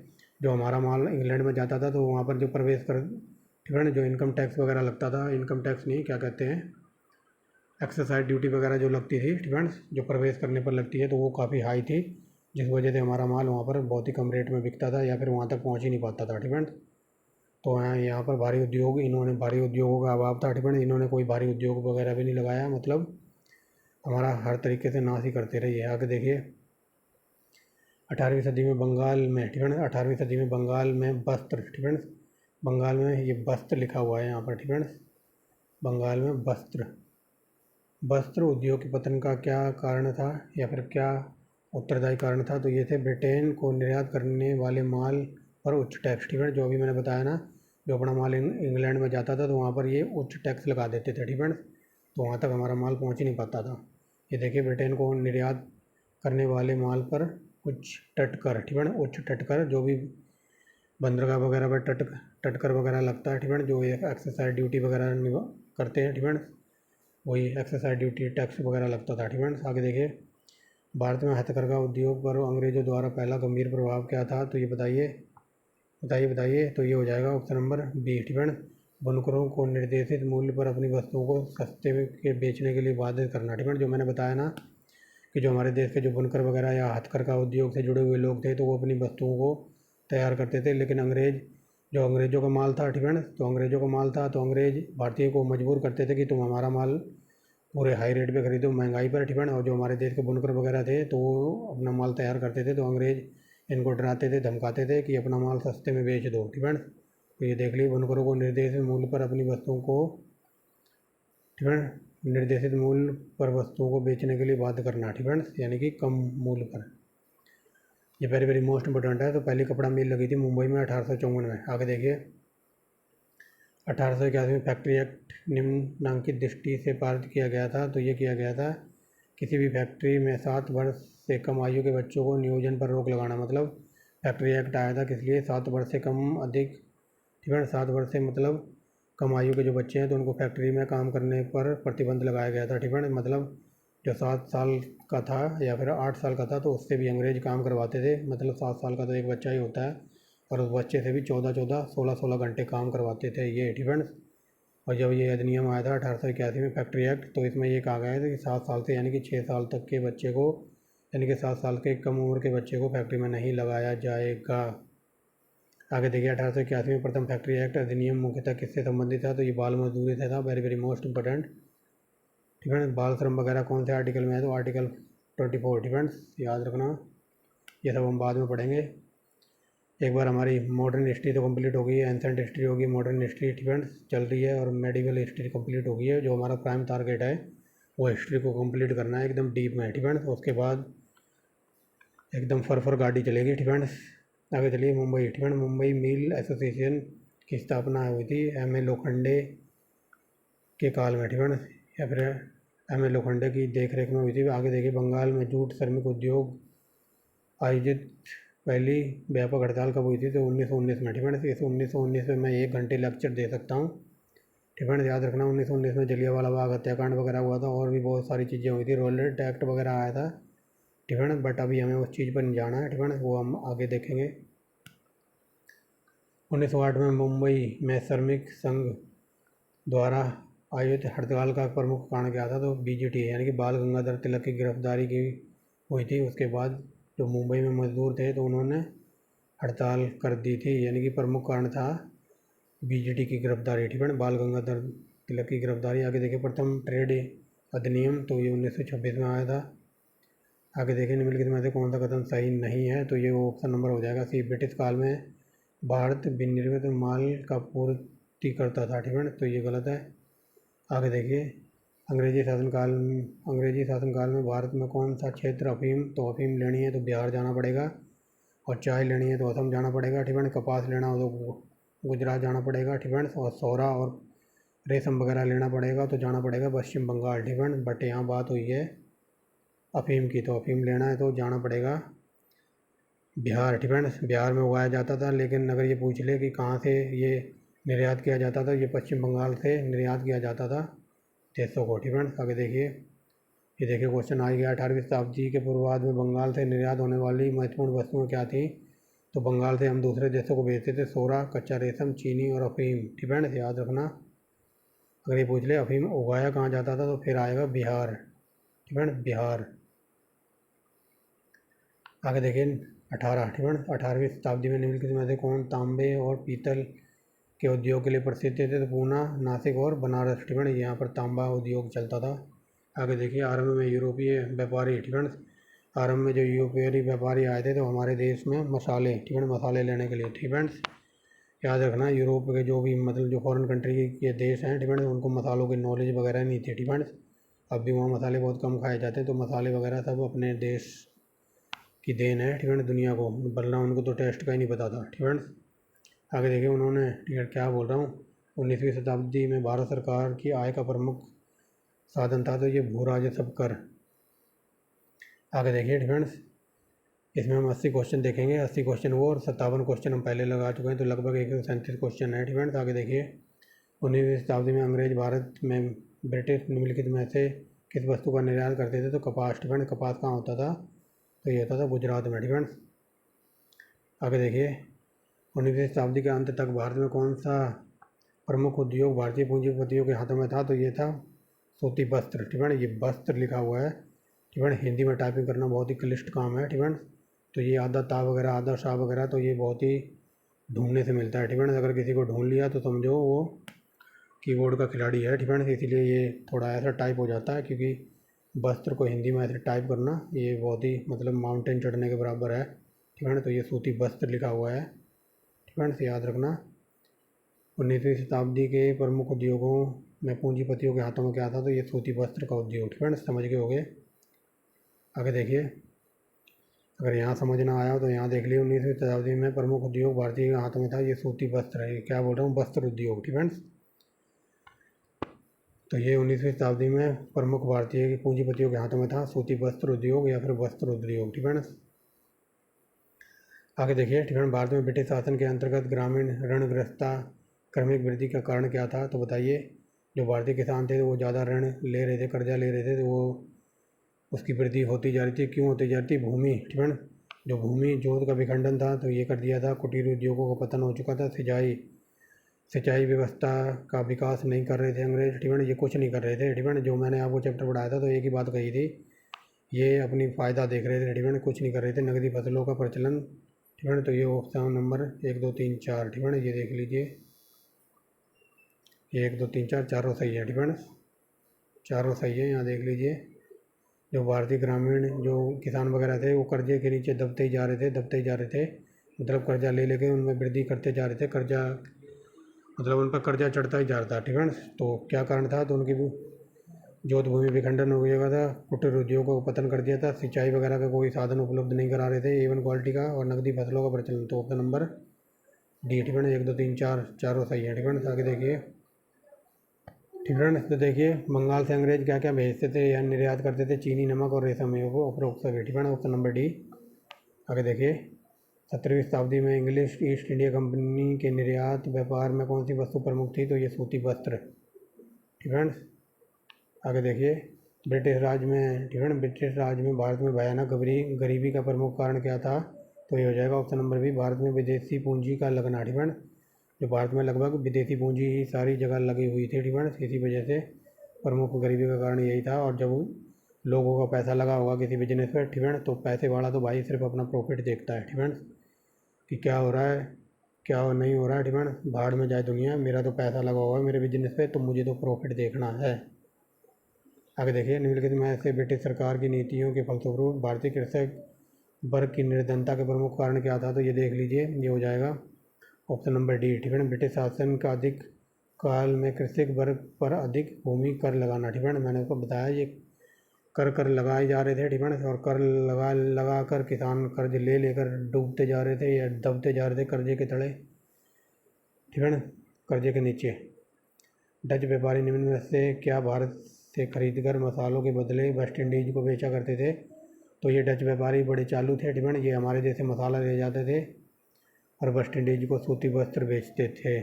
Speaker 1: जो हमारा माल इंग्लैंड में जाता था तो वहाँ पर जो प्रवेश कर ठीक है ना, जो इनकम टैक्स वगैरह लगता था, इनकम टैक्स नहीं क्या कहते हैं, एक्साइज ड्यूटी वगैरह जो लगती थी ठीक है, जो प्रवेश करने पर लगती है, तो वो काफ़ी हाई थी, जिस वजह से हमारा माल वहाँ पर बहुत ही कम रेट में बिकता था या फिर वहाँ तक पहुँच ही नहीं पाता था ठीक है। तो यहाँ पर इन्होंने भारी उद्योगों का अभाव था ठीक है, इन्होंने कोई भारी उद्योग वगैरह भी नहीं लगाया, मतलब हमारा हर तरीके से नाश ही करते रहे। आगे देखिए, 18वीं सदी में बंगाल में ठीक है, 18वीं सदी में बंगाल में वस्त्र ठीक है, बंगाल में ये वस्त्र लिखा हुआ है यहाँ पर ठीक है, बंगाल में वस्त्र उद्योग के पतन का क्या कारण था या फिर क्या उत्तरदायी कारण था? तो ये थे ब्रिटेन को निर्यात करने वाले माल पर उच्च टैक्स ठीक है, जो अभी मैंने बताया ना, जो अपना माल इंग्लैंड में जाता था तो वहाँ पर ये उच्च टैक्स लगा देते थे ठीक है, तो वहाँ तक हमारा माल पहुँच ही नहीं पाता था। ये देखिए, ब्रिटेन को निर्यात करने वाले माल पर उच्च तटकर ठीक है, उच्च तटकर जो भी बंदरगाह वगैरह पर तटकर वगैरह लगता है ठीक है, जो एक्साइज ड्यूटी वगैरह करते हैं ठीक है, वही एक्साइज ड्यूटी टैक्स वगैरह लगता था ठीक है। आगे देखिए, भारत में हथकरघा उद्योग पर अंग्रेजों द्वारा पहला गंभीर प्रभाव क्या था? तो ये बताइए। तो ये हो जाएगा ऑप्शन नंबर बी ठीक है, बुनकरों को निर्देशित मूल्य पर अपनी वस्तुओं को सस्ते के बेचने के लिए बाध्य करना ठीक है। जो मैंने बताया ना कि जो हमारे देश के जो बुनकर वगैरह या हथकरघा उद्योग से जुड़े हुए लोग थे तो वो अपनी वस्तुओं को तैयार करते थे, लेकिन अंग्रेज़ों का माल था ठीक है, तो अंग्रेज़ों का माल था तो अंग्रेज़ भारतीय को मजबूर करते थे कि तुम हमारा माल पूरे हाई रेट पे खरीदो, महंगाई पर ठीक है, और जो हमारे देश के बुनकर वगैरह थे तो वो अपना माल तैयार करते थे, तो अंग्रेज़ इनको डराते थे, धमकाते थे कि अपना माल सस्ते में बेच दो ठीक है। तो ये देख लीजिए, बुनकरों को निर्देशित मूल्य पर अपनी वस्तुओं को ठीक है निर्देशित मूल्य पर वस्तुओं को बेचने के लिए बाध्य करना, ठीक है, यानी कि कम मूल्य पर। ये वेरी वेरी मोस्ट इंपॉर्टेंट है। तो पहली कपड़ा मिल लगी थी मुंबई में 1854 में। आगे देखिए 1881 में फैक्ट्री एक्ट निम्नांकित दृष्टि से पारित किया गया था। तो ये किया गया था किसी भी फैक्ट्री में 7 वर्ष से कम आयु के बच्चों को नियोजन पर रोक लगाना। मतलब फैक्ट्री एक्ट आया था किस लिए, 7 वर्ष से कम अधिक, ठीक है, 7 वर्ष से मतलब कम आयु के जो बच्चे हैं तो उनको फैक्ट्री में काम करने पर प्रतिबंध लगाया गया था, ठीक है। मतलब जो 7 साल का था या फिर 8 साल का था तो उससे भी अंग्रेज काम करवाते थे। मतलब 7 साल का तो एक बच्चा ही होता है और उस बच्चे से भी 16 घंटे काम करवाते थे ये, ठीक है। और जब ये अधिनियम आया था 1881 में फैक्ट्री एक्ट, तो इसमें ये कहा गया है कि 7 साल से यानी कि 6 साल तक के बच्चे को, यानी कि 7 साल के कम उम्र के बच्चे को फैक्ट्री में नहीं लगाया जाएगा। आगे देखिए 1881 में प्रथम फैक्ट्री एक्ट अधिनियम मुख्यतः किससे संबंधित था, तो ये बाल मजदूरी से था। वेरी वेरी मोस्ट इंपॉर्टेंट, ठीक है। बाल श्रम वगैरह कौन से आर्टिकल में है, तो आर्टिकल 24, ठीक है, याद रखना। ये सब हम बाद में पढ़ेंगे। एक बार हमारी मॉडर्न हिस्ट्री तो कंप्लीट हो गई है, एंसेंट हिस्ट्री होगी, मॉडर्न हिस्ट्री, ठीक है, चल रही है, और मेडिवल हिस्ट्री कंप्लीट हो गई है। जो हमारा प्राइम टारगेट है वो हिस्ट्री को कंप्लीट करना है एकदम डीप में, ठीक है। उसके बाद एकदम फर गाड़ी चलेगी, ठीक है। आगे चलिए मुंबई, ठीक है। मुंबई मिल एसोसिएशन की स्थापना हुई थी M.A. लोखंडे के काल में, ठीक है, या फिर M.A. लोखंडे की देख रेख में हुई थी। आगे देखिए बंगाल में जूट श्रमिक उद्योग आयोजित पहली व्यापक हड़ताल कब हुई थी, तो 1919 में, ठीक है। इस 1919 में मैं 1 घंटे लेक्चर दे सकता हूँ, ठीक है, याद रखना। 1919 में जलियांवाला बाग हत्याकांड वगैरह हुआ था और भी बहुत सारी चीज़ें हुई थी, रोलेट एक्ट वगैरह आया था, ठीक है। बट अभी हमें उस चीज़ पर नहीं जाना है, ठीक है, वो हम आगे देखेंगे। 1908 में मुंबई में श्रमिक संघ द्वारा आयोजित हड़ताल का प्रमुख कारण क्या था, तो BGT यानी कि बाल गंगाधर तिलक की गिरफ्तारी की हुई थी। उसके बाद जो मुंबई में मजदूर थे तो उन्होंने हड़ताल कर दी थी, यानी कि प्रमुख कारण था BGT की गिरफ्तारी, ठीक है, बाल गंगाधर तिलक की गिरफ्तारी। आगे देखिए प्रथम ट्रेड अधिनियम, तो ये 1926 में आया था। आगे देखिए निम्नलिखित में से कौन सा कथन सही नहीं है, तो ये ऑप्शन नंबर हो जाएगा सी। ब्रिटिश काल में भारत विनिर्मित माल का पूर्ति करता था, ठीक है, तो ये गलत है। आगे देखिए अंग्रेजी शासनकाल में भारत में कौन सा क्षेत्र अफीम, तो अफीम लेनी है तो बिहार जाना पड़ेगा, और चाय लेनी है तो असम जाना पड़ेगा, ठीक है। कपास लेना हो तो गुजरात जाना पड़ेगा, ठीक है। और सोरा और रेशम वगैरह लेना पड़ेगा तो जाना पड़ेगा पश्चिम बंगाल, ठीक है। बट यहाँ बात हुई है अफीम की, तो अफीम लेना है तो जाना पड़ेगा बिहार, ठीक है। बिहार में उगाया जाता था, लेकिन अगर ये पूछ ले कि कहाँ से ये निर्यात किया जाता था, ये पश्चिम बंगाल से निर्यात किया जाता था देशों को, ठीक है। आगे देखिए ये देखिए क्वेश्चन आ गया 18वीं शताब्दी के पूर्वार्ध में बंगाल से निर्यात होने वाली महत्वपूर्ण वस्तुएं क्या थी, तो बंगाल से हम दूसरे देशों को भेजते थे सोरा, कच्चा रेशम, चीनी और अफीम, ठीक है, याद रखना। अगर ये पूछ ले अफीम उगाया कहाँ जाता था तो फिर आएगा बिहार, ठीक है, बिहार। आगे देखिए 18, ठीक है, 18वीं शताब्दी में निम्नलिखित में से कौन तांबे और पीतल के उद्योग के लिए प्रसिद्ध थे, तो पूना, नासिक और बनारस, ठीक है, यहाँ पर तांबा उद्योग चलता था। आगे देखिए आरंभ में यूरोपीय व्यापारी, ठीक है, आरंभ में जो यूरोपीय व्यापारी आए थे तो हमारे देश में मसाले, ठीक है, मसाले लेने के लिए, ठीक है। याद रखना यूरोप के जो भी मतलब जो फॉरेन कंट्री के देश हैं, ठीक है, उनको मसालों की नॉलेज वगैरह नहीं थी, ठीक है। अब भी वहाँ मसाले बहुत कम खाए जाते हैं, तो मसाले वगैरह सब अपने देश की देन है, ठीक है, दुनिया को, वरना उनको तो टेस्ट का ही नहीं पता था, ठीक है। आगे देखिए उन्होंने, ठीक है, क्या बोल रहा हूँ, 19वीं शताब्दी में भारत सरकार की आय का प्रमुख साधन था तो ये भू राजस्व कर। आगे देखिए डिफेंस, इसमें हम 80 क्वेश्चन देखेंगे, 80 क्वेश्चन वो और 57 क्वेश्चन हम पहले लगा चुके हैं, तो लगभग 137 क्वेश्चन है डिफेंस। आगे देखिए 19वीं शताब्दी में अंग्रेज भारत में ब्रिटिश निम्नलिखित में से किस वस्तु का निर्यात करते थे, तो कपास, डिफेंस। कपास कहाँ होता था, तो ये होता था गुजरात में, डिफेंस। आगे देखिए 19वीं शताब्दी के अंत तक भारत में कौन सा प्रमुख उद्योग भारतीय पूंजीपतियों के हाथों में था, तो ये था सूती वस्त्र, ठीक है। ये वस्त्र लिखा हुआ है, ठीक है। हिंदी में टाइपिंग करना बहुत ही क्लिष्ट काम है, ठीक है। तो ये आधा ता वगैरह आधा शाह वगैरह तो ये बहुत ही ढूंढने से मिलता है, ठीक है। अगर किसी को ढूंढ लिया तो समझो वो कीबोर्ड का खिलाड़ी है, ठीक है। इसीलिए ये थोड़ा ऐसा टाइप हो जाता है, क्योंकि वस्त्र को हिंदी में ऐसे टाइप करना ये बहुत ही मतलब माउंटेन चढ़ने के बराबर है, ठीक है। तो ये सूती वस्त्र लिखा हुआ है, ठीक है, याद रखना। 19वीं शताब्दी के प्रमुख उद्योगों में पूंजीपतियों के हाथों में क्या था, तो ये सूती वस्त्र का उद्योग। ठीक है, समझ गए होगे। आगे देखिए, अगर यहाँ समझ ना आया हो तो यहाँ देख लिया। 19वीं शताब्दी में प्रमुख उद्योग भारतीय के हाथों में था, ये सूती वस्त्र है। क्या बोल रहा हूँ, वस्त्र उद्योग। ठीक है, तो ये 19वीं शताब्दी में प्रमुख भारतीय पूंजीपतियों के हाथों में था, सूती वस्त्र उद्योग या फिर वस्त्र उद्योग। ठीक है, आगे देखिए। ठीक है, भारत में ब्रिटिश शासन के अंतर्गत ग्रामीण ऋणग्रस्तता क्रमिक वृद्धि का कारण क्या था, तो बताइए। जो भारतीय किसान थे वो ज़्यादा ऋण ले रहे थे, कर्जा ले रहे थे, तो वो उसकी वृद्धि होती जा रही थी। क्यों होती जा रही थी, भूमि। ठीक है, जो भूमि जोत का विखंडन था तो ये कर दिया था। कुटीर उद्योगों का पतन हो चुका था। सिंचाई व्यवस्था का विकास नहीं कर रहे थे अंग्रेज। ठीक है, ये कुछ नहीं कर रहे थे। ठीक है, जो मैंने आपको चैप्टर पढ़ाया था तो एक ही बात कही थी, ये अपनी फ़ायदा देख रहे थे। ठीक है, कुछ नहीं कर रहे थे। नकदी फसलों का प्रचलन। ठीक है, तो ये ऑप्शन नंबर 1 2 3 4। ठीक है, ये देख लीजिए, ये 1 2 3 4 चारों सही है। ठीक है, चारों सही है। यहाँ देख लीजिए, जो भारतीय ग्रामीण जो किसान वगैरह थे वो कर्जे के नीचे दबते ही जा रहे थे। मतलब कर्जा ले लेके उनमें वृद्धि करते जा रहे थे। कर्जा मतलब उन पर कर्जा चढ़ता ही जा रहा था। ठीक है, तो क्या कारण था, तो उनकी जोत भूमि विखंडन हो गया था। कुटीर उद्योगों को पतन कर दिया था। सिंचाई वगैरह का कोई साधन उपलब्ध नहीं करा रहे थे, एवन क्वालिटी का, और नकदी फसलों का प्रचलन। तो ऑप्शन नंबर डी। ठीक है, 1 2 3 4 चारों सही है। ठीक है, आगे देखिए। ठीक है, तो देखिए, बंगाल से अंग्रेज क्या क्या भेजते थे या निर्यात करते थे, चीनी, नमक और रेशम, उपरोक्त सभी। ठीक है, ऑप्शन नंबर डी। आगे देखिए, 17वीं शताब्दी में इंग्लिश ईस्ट इंडिया कंपनी के निर्यात व्यापार में कौन सी वस्तु प्रमुख थी, तो ये सूती वस्त्र। ठीक है, आगे देखिए। ब्रिटिश राज में भारत में भयानक गरीबी का प्रमुख कारण क्या था, तो ये हो जाएगा ऑप्शन नंबर बी, भारत में विदेशी पूंजी का लगना। ठीक है, जो भारत में लगभग विदेशी पूंजी ही सारी जगह लगी हुई थी। ठीक है, इसी वजह से प्रमुख गरीबी का कारण यही था। और जब लोगों का पैसा लगा होगा किसी बिजनेस पर, ठीक है, तो पैसे वाला तो भाई सिर्फ अपना प्रॉफिट देखता है। ठीक है, कि क्या हो रहा है क्या नहीं हो रहा है। ठीक है, भाड़ में जाए दुनिया, मेरा तो पैसा लगा हुआ है मेरे बिजनेस पे, तो मुझे तो प्रॉफिट देखना है। आगे देखिए, निम्नलिखित में से ब्रिटिश सरकार की नीतियों के फलस्वरूप भारतीय कृषक वर्ग की निर्धनता के प्रमुख कारण क्या था, तो ये देख लीजिए, ये हो जाएगा ऑप्शन नंबर डी। ठीक है, ब्रिटिश शासन का अधिक काल में कृषक वर्ग पर अधिक भूमि कर लगाना। ठीक है, मैंने आपको बताया ये कर लगाए जा रहे थे। ठीक है, और कर लगा कर किसान कर्ज ले लेकर डूबते जा रहे थे या दबते जा रहे थे कर्जे के तले। ठीक है, कर्जे के नीचे। डच व्यापारी निम्न में से क्या भारत से खरीदकर मसालों के बदले वेस्ट इंडीज को बेचा करते थे, तो ये डच व्यापारी बड़े चालू थे। ठीक है, ये हमारे देश से मसाला ले जाते थे और वेस्ट इंडीज को सूती वस्त्र बेचते थे।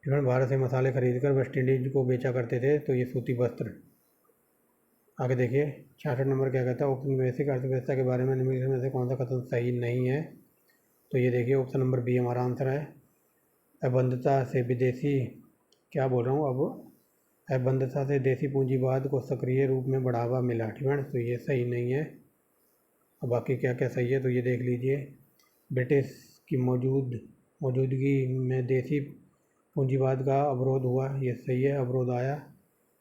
Speaker 1: ठीक है, भारत से मसाले खरीदकर वेस्ट इंडीज को बेचा करते थे, तो ये सूती वस्त्र। आगे देखिए, 66 नंबर क्या कहता है, औपनिवेशिक अर्थव्यवस्था के बारे में निम्नलिखित में से कौन सा कथन सही नहीं है, तो ये देखिए ऑप्शन नंबर बी हमारा आंसर है। अबंधता से विदेशी क्या बोल रहा हूँ अब अबंधता से देसी पूंजीवाद को सक्रिय रूप में बढ़ावा मिला। ठीक है, तो ये सही नहीं है। अब बाकी क्या क्या सही है, तो ये देख लीजिए। ब्रिटिश की मौजूदगी में देसी पूंजीवाद का अवरोध हुआ, ये सही है। अवरोध आया,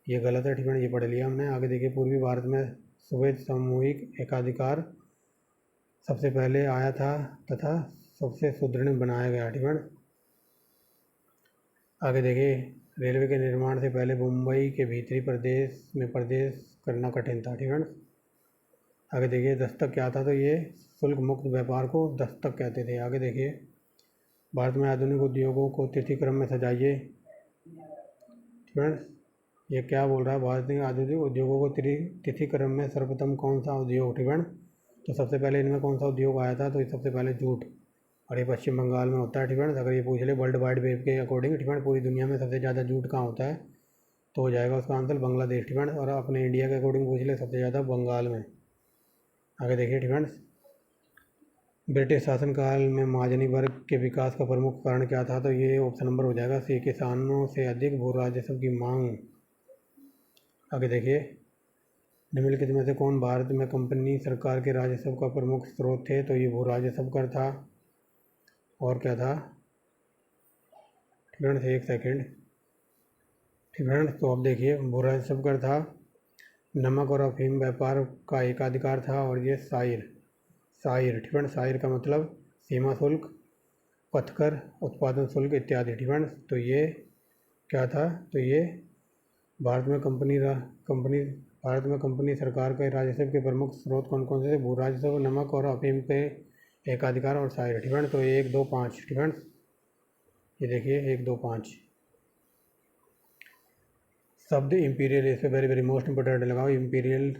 Speaker 1: ये गलत है। ठीक है, ये पढ़ लिया हमने। आगे देखिए, पूर्वी भारत में सुवैध सामूहिक एकाधिकार सबसे पहले आया था तथा सबसे सुदृढ़ बनाया गया। ठीक है, आगे देखिए, रेलवे के निर्माण से पहले मुंबई के भीतरी प्रदेश में प्रवेश करना कठिन था। ठीक है, आगे देखिए, दस्तक क्या था, तो ये शुल्क मुक्त व्यापार को दस्तक कहते थे। आगे देखिए, भारत में आधुनिक उद्योगों को तिथि क्रम में सजाइए। ठीक है, ये क्या बोल रहा है, भारत में आधुनिक उद्योगों को तिथि क्रम में सर्वप्रथम कौन सा उद्योग। ठीक है, तो सबसे पहले इनमें कौन सा उद्योग आया था, तो सबसे पहले जूट, और ये पश्चिम बंगाल में होता है। ठीक है, अगर ये पूछ ले वर्ल्ड वाइड वेब के अकॉर्डिंग, ठीक है, पूरी दुनिया में सबसे ज़्यादा जूट कहाँ होता है, तो हो जाएगा उसका आंसर बांग्लादेश। ठीक है, और अपने इंडिया के अकॉर्डिंग पूछ ले सबसे ज़्यादा बंगाल में। आगे देखिए, ठीक है, ब्रिटिश शासनकाल में महाजनी वर्ग के विकास का प्रमुख कारण क्या था, तो ये ऑप्शन नंबर हो जाएगा सी, किसानों से अधिक भू राजस्व की मांग। आगे देखिए, निम्नलिखित में से कौन भारत में कंपनी सरकार के राजस्व का प्रमुख स्रोत थे, तो ये भू राजस्व कर था। और क्या था, ठीक है, एक सेकेंड। ठीक है, तो अब देखिए, भू राजस्व कर था, नमक और अफीम व्यापार का एकाधिकार था, और ये साइर। ठीक है, साइर का मतलब सीमा शुल्क, पथकर, उत्पादन शुल्क इत्यादि। ठीक है, तो ये क्या था, तो ये भारत में कंपनी सरकार के राजस्व के प्रमुख स्रोत कौन कौन से थे? भू राजस्व, नमक और अफीम पे एकाधिकार और साइर। ठीक है, तो 1 2 5। ठीक है, ये देखिए 1 2 5। शब्द इम्पीरियल, इस पे वेरी वेरी मोस्ट इंपोर्टेंट लगाओ। इम्पीरियल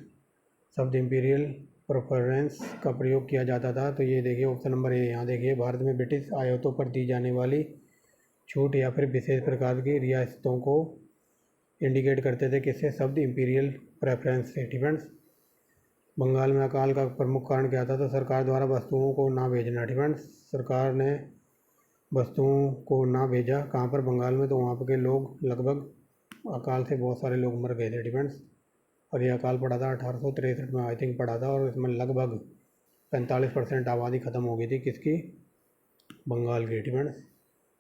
Speaker 1: शब्द इम्पीरियल प्रेफरेंस का प्रयोग किया जाता था, तो ये देखिए ऑप्शन नंबर ए। यहाँ देखिए, भारत में ब्रिटिश आयातों पर दी जाने वाली छूट या फिर विशेष प्रकार की रियासतों को इंडिकेट करते थे किससे? शब्द इम्पीरियल प्रेफरेंस से। डिफेंस। बंगाल में अकाल का प्रमुख कारण क्या था? तो सरकार द्वारा वस्तुओं को ना भेजना। डिफेंस। सरकार ने वस्तुओं को ना भेजा कहाँ पर? बंगाल में, तो वहाँ पर के लोग लगभग अकाल से बहुत सारे लोग मर गए थे। डिफेंस। और ये अकाल पड़ा था 1863 में आई थिंक पड़ा था, और इसमें लगभग 45% आबादी ख़त्म हो गई थी। किसकी? बंगाल की। डिफेंस।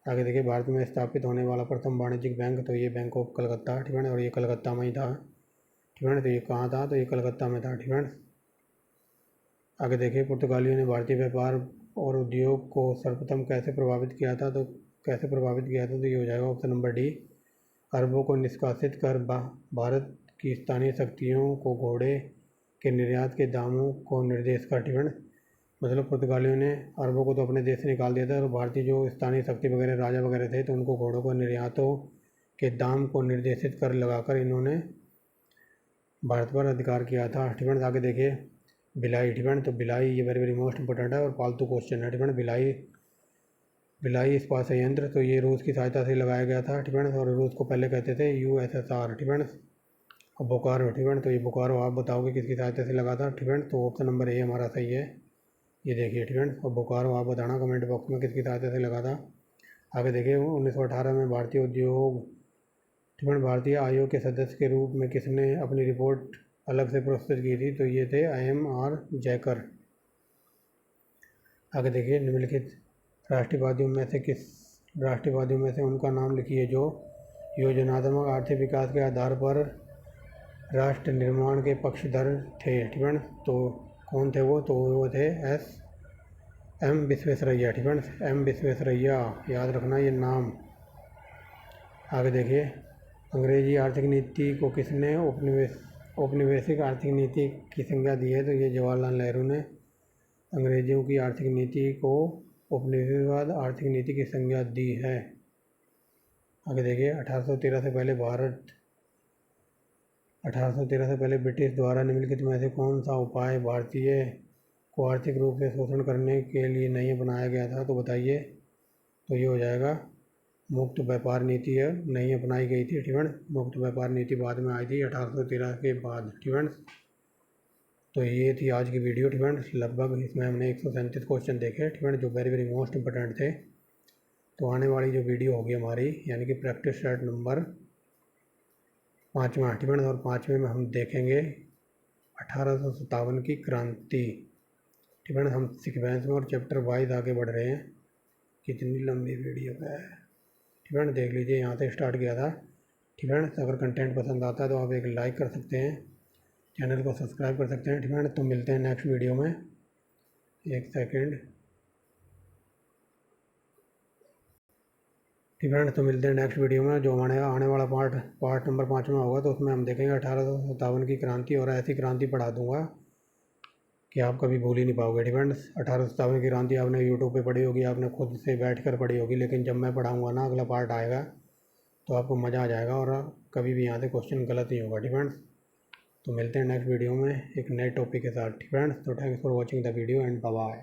Speaker 1: आगे देखिए, भारत में स्थापित होने वाला प्रथम वाणिज्यिक बैंक, तो ये बैंक ऑफ कलकत्ता। ठीक है, और ये कलकत्ता में ही था। ठीक है, तो ये कहाँ था? तो ये कलकत्ता में था। ठीक है। आगे देखिए, पुर्तगालियों ने भारतीय व्यापार और उद्योग को सर्वप्रथम कैसे प्रभावित किया था? तो ये हो जाएगा ऑप्शन नंबर डी। अरबों को निष्कासित कर भारत की स्थानीय शक्तियों को घोड़े के निर्यात के दामों को निर्देश कर। ठीक है, मतलब पुर्तगालियों ने अरबों को तो अपने देश से निकाल दिया था, और भारतीय जो स्थानीय शक्ति वगैरह राजा वगैरह थे, तो उनको घोड़ों को निर्यातों के दाम को निर्देशित कर लगाकर इन्होंने भारत पर अधिकार किया था। ठीक है, आगे देखिए, भिलाई। ठीक है, तो भिलाई ये वेरी वेरी मोस्ट इंपॉर्टेंट है और फालतू क्वेश्चन है। ठीक है, भिलाई इस्पात संयंत्र, तो ये रूस की सहायता से लगाया गया था। ठीक है, और रूस को पहले कहते थे USSR। ठीक है, और बोकारो। ठीक है, तो ये बोकारो आप बताओगे किसकी सहायता से लगा था? ठीक है, तो ऑप्शन नंबर ए हमारा सही है। ये देखिए। ठीक है, और बोकारो आप बताना कमेंट बॉक्स में किसकी सहायता से लगा था। आगे देखिए, 1918 में भारतीय उद्योग, ठीक है, भारतीय आयोग के सदस्य के रूप में किसने अपनी रिपोर्ट अलग से प्रस्तुत की थी? तो ये थे IMR जैकर। आगे देखिए, निम्नलिखित राष्ट्रवादियों में से उनका नाम लिखिए जो योजनात्मक आर्थिक विकास के आधार पर राष्ट्र निर्माण के पक्षधर थे। ठीक है, तो कौन थे वो? तो वो थे M विश्वेश्वरैया। ठीक है, M विश्वेश्वरैया, याद रखना ये नाम। आगे देखिए, अंग्रेजी आर्थिक नीति को किसने औपनिवेशिक आर्थिक नीति की संज्ञा दी है? तो ये जवाहरलाल नेहरू ने अंग्रेजियों की आर्थिक नीति को उपनिवेशवाद आर्थिक नीति की संज्ञा दी है। आगे देखिए, 1813 से पहले ब्रिटिश द्वारा निम्नलिखित में से कौन सा उपाय भारतीय को आर्थिक रूप से शोषण करने के लिए नहीं अपनाया गया था? तो बताइए। तो ये हो जाएगा मुक्त व्यापार नीति है, नहीं अपनाई गई थी। ठीक है, मुक्त व्यापार नीति बाद में आई थी 1813 के बाद। ठीक है, तो ये थी आज की वीडियो। ठीक है, लगभग इसमें हमने 137 क्वेश्चन देखे। ठीक है, जो वेरी वेरी मोस्ट इंपॉर्टेंट थे। तो आने वाली जो वीडियो होगी हमारी, यानी कि प्रैक्टिस सेट नंबर 5वां। ठीक है, और 5वें में हम देखेंगे 1857 की क्रांति। ठीक है, हम सीक्वेंस में और चैप्टर वाइज आगे बढ़ रहे हैं। कितनी लंबी वीडियो है। ठीक है, देख लीजिए, यहाँ से स्टार्ट किया था। ठीक है, अगर कंटेंट पसंद आता है तो आप एक लाइक कर सकते हैं, चैनल को सब्सक्राइब कर सकते हैं। ठीक है, तो मिलते हैं नेक्स्ट वीडियो में। एक सेकेंड। ठीक है, तो मिलते हैं नेक्स्ट वीडियो में, जो हमारे आने वाला पार्ट नंबर 5वां होगा। तो उसमें हम देखेंगे 1857 की क्रांति, और ऐसी क्रांति पढ़ा दूंगा कि आप कभी भूल ही नहीं पाओगे। ठीक है, 1857 की क्रांति आपने यूट्यूब पे पढ़ी होगी, आपने खुद से बैठ कर पढ़ी होगी, लेकिन जब मैं पढ़ाऊँगा ना, अगला पार्ट आएगा, तो आपको मज़ा आ जाएगा और कभी भी यहाँ से क्वेश्चन गलत नहीं होगा। ठीक है, तो मिलते हैं नेक्स्ट वीडियो में एक नए टॉपिक के साथ। ठीक है, तो thanks for watching the video and bye bye.